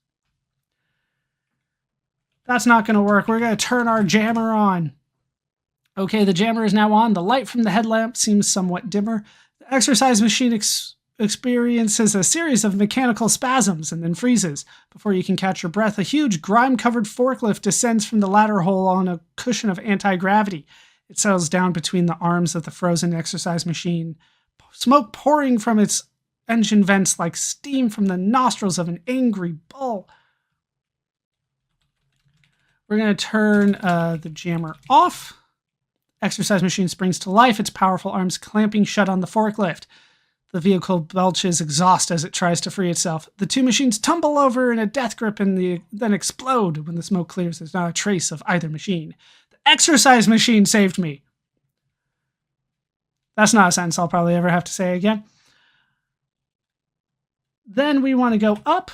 That's not going to work. We're going to turn our jammer on. Okay, the jammer is now on. The light from the headlamp seems somewhat dimmer. The exercise machine experiences a series of mechanical spasms and then freezes. Before you can catch your breath, a huge grime-covered forklift descends from the ladder hole on a cushion of anti-gravity. It settles down between the arms of the frozen exercise machine, smoke pouring from its engine vents like steam from the nostrils of an angry bull. We're going to turn the jammer off. Exercise machine springs to life, its powerful arms clamping shut on the forklift. The vehicle belches exhaust as it tries to free itself. The two machines tumble over in a death grip and then explode. When the smoke clears, there's not a trace of either machine. The exercise machine saved me. That's not a sentence I'll probably ever have to say again. Then we want to go up,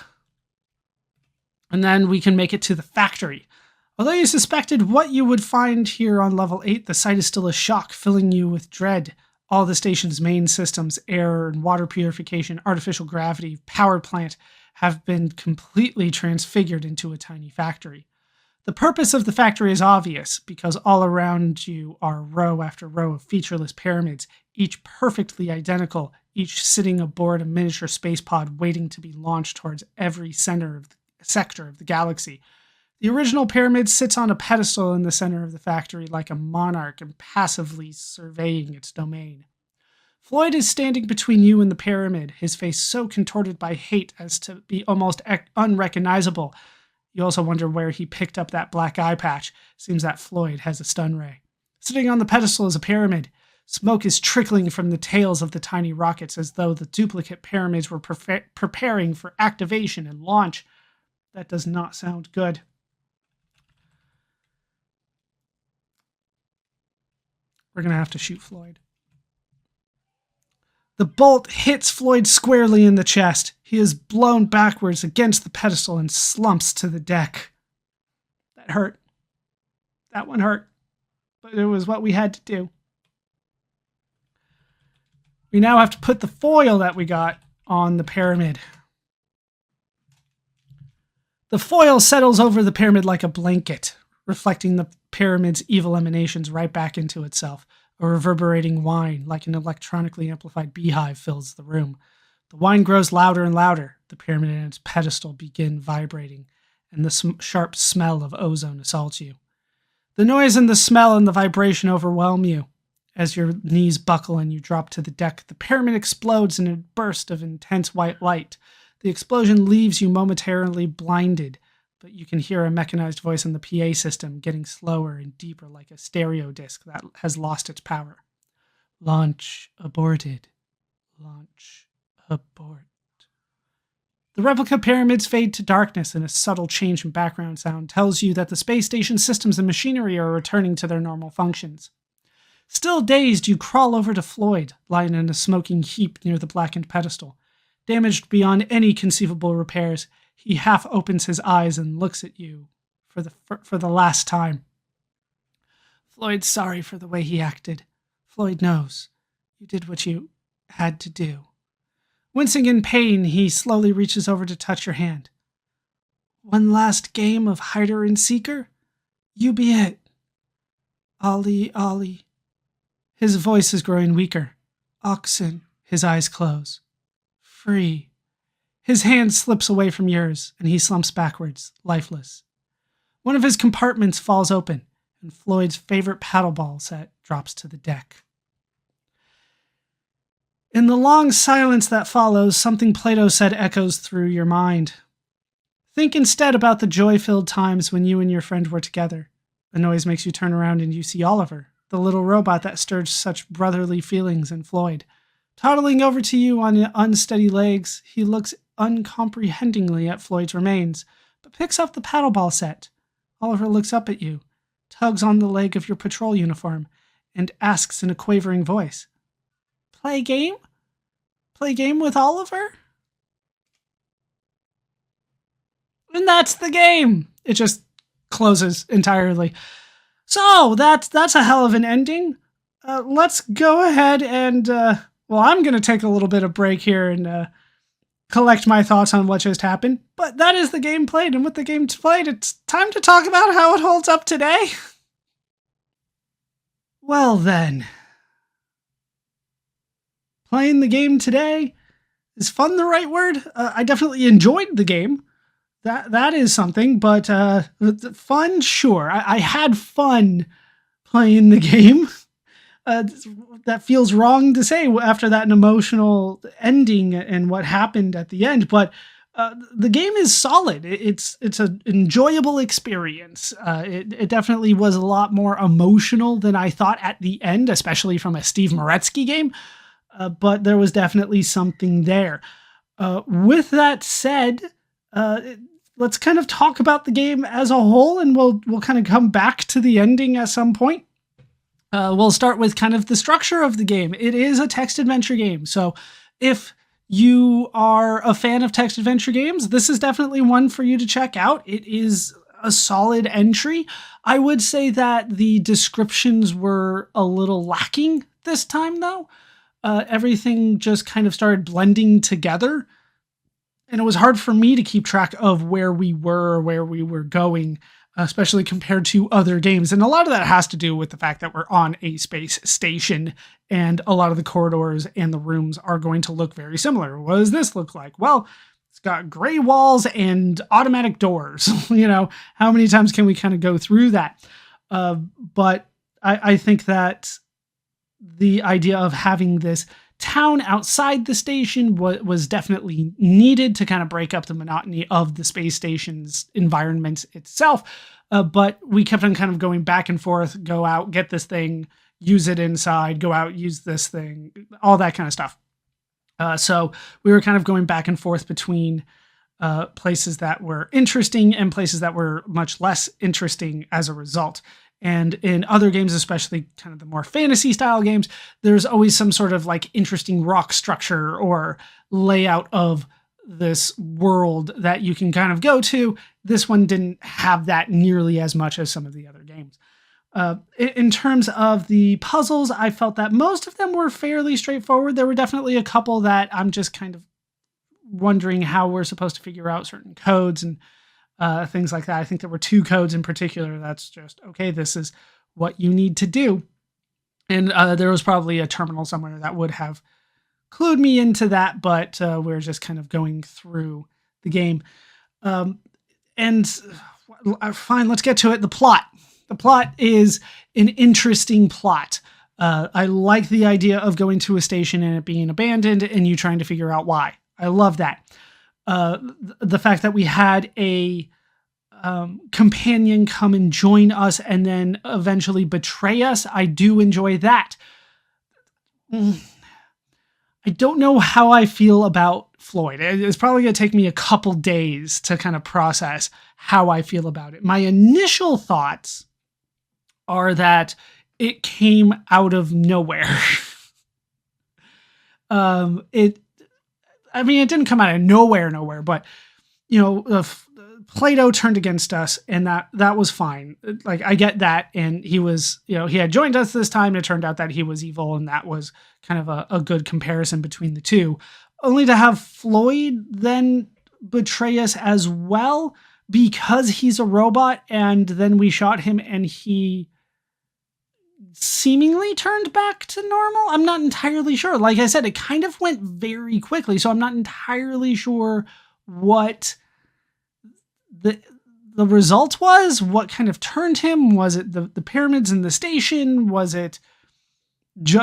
and then we can make it to the factory. Although you suspected what you would find here on level 8, the site is still a shock, filling you with dread. All the station's main systems, air and water purification, artificial gravity, power plant, have been completely transfigured into a tiny factory. The purpose of the factory is obvious, because all around you are row after row of featureless pyramids, each perfectly identical, each sitting aboard a miniature space pod waiting to be launched towards every sector of the galaxy. The original pyramid sits on a pedestal in the center of the factory like a monarch and passively surveying its domain. Floyd is standing between you and the pyramid, his face so contorted by hate as to be almost unrecognizable. You also wonder where he picked up that black eye patch. Seems that Floyd has a stun ray. Sitting on the pedestal is a pyramid. Smoke is trickling from the tails of the tiny rockets as though the duplicate pyramids were preparing for activation and launch. That does not sound good. We're going to have to shoot Floyd. The bolt hits Floyd squarely in the chest. He is blown backwards against the pedestal and slumps to the deck. That hurt. That one hurt. But it was what we had to do. We now have to put the foil that we got on the pyramid. The foil settles over the pyramid like a blanket, reflecting the pyramid's evil emanations right back into itself. A reverberating whine, like an electronically amplified beehive, fills the room. The whine grows louder and louder. The pyramid and its pedestal begin vibrating, and the sharp smell of ozone assaults you. The noise and the smell and the vibration overwhelm you. As your knees buckle and you drop to the deck, the pyramid explodes in a burst of intense white light. The explosion leaves you momentarily blinded, but you can hear a mechanized voice in the PA system getting slower and deeper like a stereo disc that has lost its power. Launch aborted. Launch abort. The replica pyramids fade to darkness, and a subtle change in background sound tells you that the space station systems and machinery are returning to their normal functions. Still dazed, you crawl over to Floyd, lying in a smoking heap near the blackened pedestal. Damaged beyond any conceivable repairs, he half opens his eyes and looks at you for the last time. Floyd's sorry for the way he acted. Floyd knows. You did what you had to do. Wincing in pain, he slowly reaches over to touch your hand. One last game of hider and seeker? You be it. Ollie, Ollie. His voice is growing weaker. Oxen. His eyes close. Free. His hand slips away from yours, and he slumps backwards, lifeless. One of his compartments falls open, and Floyd's favorite paddleball set drops to the deck. In the long silence that follows, something Plato said echoes through your mind. Think instead about the joy-filled times when you and your friend were together. A noise makes you turn around and you see Oliver, the little robot that stirred such brotherly feelings in Floyd. Toddling over to you on unsteady legs, he looks uncomprehendingly at Floyd's remains, but picks up the paddleball set. Oliver looks up at you, tugs on the leg of your patrol uniform, and asks in a quavering voice, Play game? Play game with Oliver? And that's the game! It just closes entirely. So, that's a hell of an ending. Let's go ahead and, I'm going to take a little bit of break here and collect my thoughts on what just happened. But that is the game played, and with the game played, it's time to talk about how it holds up today. Well then. Playing the game today, is fun the right word? I definitely enjoyed the game. That is something, but fun, sure. I had fun playing the game. That feels wrong to say after that an emotional ending and what happened at the end, but the game is solid. It's an enjoyable experience. It definitely was a lot more emotional than I thought at the end, especially from a Steve Meretzky game, but there was definitely something there. With that said, let's kind of talk about the game as a whole, and we'll kind of come back to the ending at some point. We'll start with kind of the structure of the game. It is a text adventure game, so if you are a fan of text adventure games, this is definitely one for you to check out. It is a solid entry. I would say that the descriptions were a little lacking this time, though. Everything just kind of started blending together, and it was hard for me to keep track of where we were or where we were going, especially compared to other games. And a lot of that has to do with the fact that we're on a space station, and a lot of the corridors and the rooms are going to look very similar. What does this look like? Well, it's got gray walls and automatic doors. How many times can we kind of go through that? But I think that the idea of having this town outside the station was definitely needed to kind of break up the monotony of the space station's environment itself. But we kept on kind of going back and forth, go out, get this thing, use it inside, go out, use this thing, all that kind of stuff. So we were kind of going back and forth between places that were interesting and places that were much less interesting as a result. And in other games, especially kind of the more fantasy style games, there's always some sort of like interesting rock structure or layout of this world that you can kind of go to. This one didn't have that nearly as much as some of the other games. In terms of the puzzles, I felt that most of them were fairly straightforward. There were definitely a couple that I'm just kind of wondering how we're supposed to figure out certain codes and things like that. I think there were 2 codes in particular. That's just, okay, this is what you need to do. And there was probably a terminal somewhere that would have clued me into that, but we're just kind of going through the game. And fine, let's get to it. The plot. The plot is an interesting plot. I like the idea of going to a station and it being abandoned and you trying to figure out why. I love that. The fact that we had a companion come and join us and then eventually betray us, I do enjoy that. I don't know how I feel about Floyd. It's probably going to take me a couple days to kind of process how I feel about it. My initial thoughts are that it came out of nowhere. It didn't come out of nowhere, but Plato turned against us, and that was fine. Like, I get that, and he was, he had joined us this time. It turned out that he was evil, and that was kind of a good comparison between the two. Only to have Floyd then betray us as well because he's a robot, and then we shot him, and he seemingly turned back to normal. I'm not entirely sure. Like I said, it kind of went very quickly, so I'm not entirely sure what the result was, what kind of turned him. Was it the pyramids in the station? Was it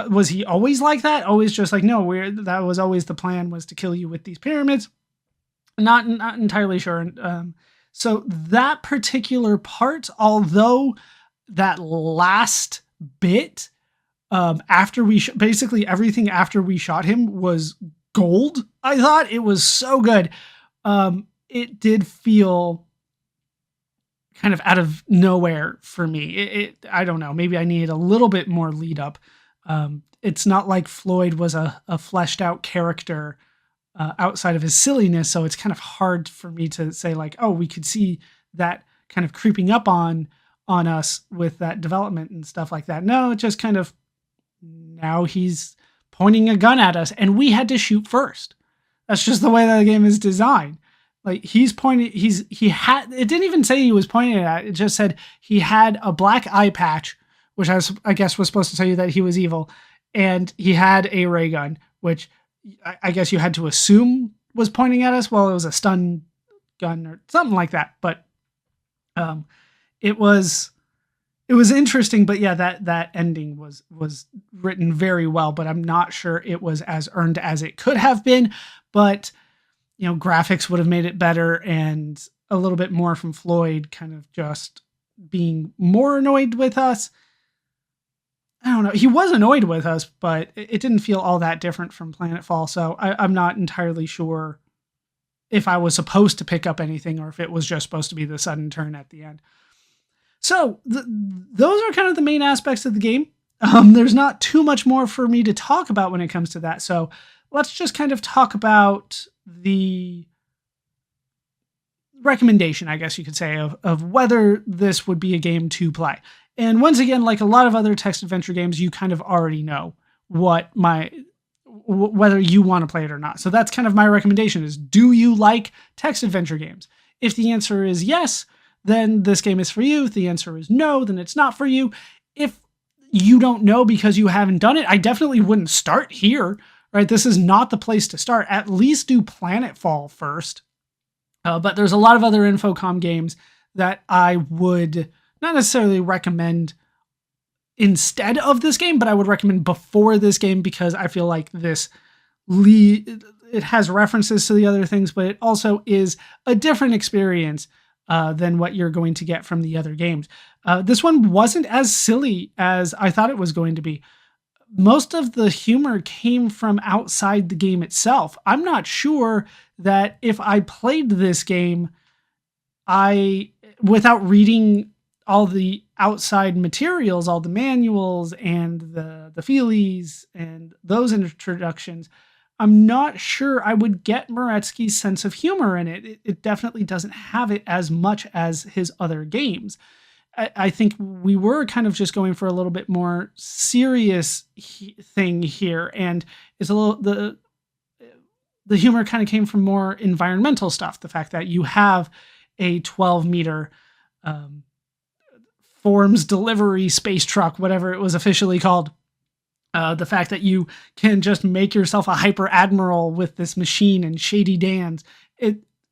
was he always like that? Always just like, no, that was always the plan, was to kill you with these pyramids? Not entirely sure. So that particular part, although that last bit, after we basically everything after we shot him was gold. I thought it was so good. It did feel kind of out of nowhere for me. I don't know. Maybe I needed a little bit more lead up. It's not like Floyd was a fleshed out character outside of his silliness, so it's kind of hard for me to say like, oh, we could see that kind of creeping up on us with that development and stuff like that. No, it just kind of, now he's pointing a gun at us, and we had to shoot first. That's just the way that the game is designed. Like, he's pointing, he had, it didn't even say he was pointing at it. It just said he had a black eye patch, which I guess was supposed to tell you that he was evil. And he had a ray gun, which I guess you had to assume was pointing at us. Well, it was a stun gun or something like that. But it was interesting. But yeah, that ending was written very well, but I'm not sure it was as earned as it could have been. But graphics would have made it better, and a little bit more from Floyd kind of just being more annoyed with us. I don't know. He was annoyed with us, but it didn't feel all that different from Planetfall. So I'm not entirely sure if I was supposed to pick up anything or if it was just supposed to be the sudden turn at the end. So those are kind of the main aspects of the game. There's not too much more for me to talk about when it comes to that. So let's just kind of talk about the recommendation, I guess you could say, of whether this would be a game to play. And once again, like a lot of other text adventure games, you kind of already know whether you want to play it or not. So that's kind of my recommendation is, do you like text adventure games? If the answer is yes, then this game is for you. If the answer is no, then it's not for you. If you don't know because you haven't done it, I definitely wouldn't start here, right? This is not the place to start. At least do Planetfall first. But there's a lot of other Infocom games that I would not necessarily recommend instead of this game, but I would recommend before this game, because I feel like it has references to the other things, but it also is a different experience than what you're going to get from the other games. This one wasn't as silly as I thought it was going to be. Most of the humor came from outside the game itself. I'm not sure that if I played this game, without reading all the outside materials, all the manuals and the feelies and those introductions, I'm not sure I would get Meretzky's sense of humor in it. It definitely doesn't have it as much as his other games. I think we were kind of just going for a little bit more serious thing here, and it's a little the humor kind of came from more environmental stuff. The fact that you have a 12-meter forms delivery space truck, whatever it was officially called. The fact that you can just make yourself a hyper admiral with this machine and Shady Dan's.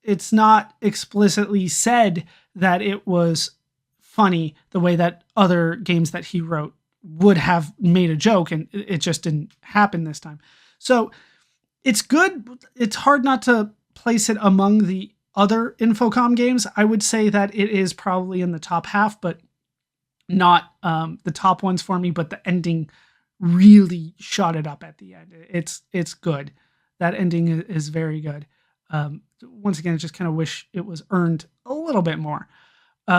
It's not explicitly said that it was funny the way that other games that he wrote would have made a joke, and it just didn't happen this time. So it's good. It's hard not to place it among the other Infocom games. I would say that it is probably in the top half, but not the top ones for me, but the ending really shot it up at the end. It's good. That ending is very good. Once again, I just kind of wish it was earned a little bit more.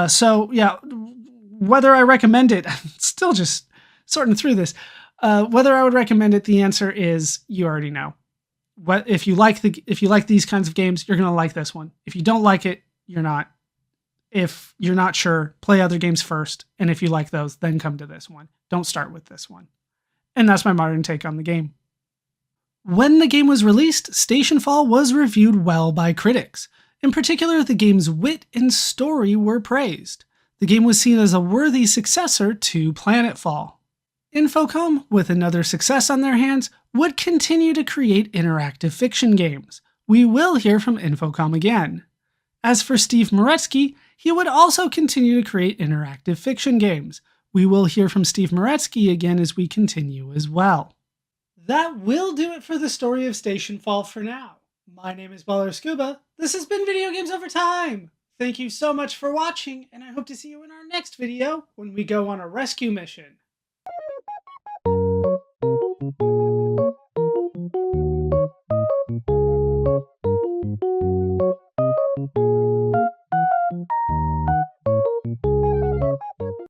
So yeah, whether I recommend it, still just sorting through this. Whether I would recommend it, the answer is you already know. If you like these kinds of games, you're gonna like this one. If you don't like it, you're not If you're not sure, play other games first, and if you like those, then come to this one. Don't start with this one. And that's my modern take on the game. When the game was released, Stationfall was reviewed well by critics. In particular, the game's wit and story were praised. The game was seen as a worthy successor to Planetfall. Infocom, with another success on their hands, would continue to create interactive fiction games. We will hear from Infocom again. As for Steve Meretzky, he would also continue to create interactive fiction games. We will hear from Steve Meretzky again as we continue as well. That will do it for the story of Stationfall for now. My name is Baller Scuba. This has been Video Games Over Time. Thank you so much for watching, and I hope to see you in our next video when we go on a rescue mission.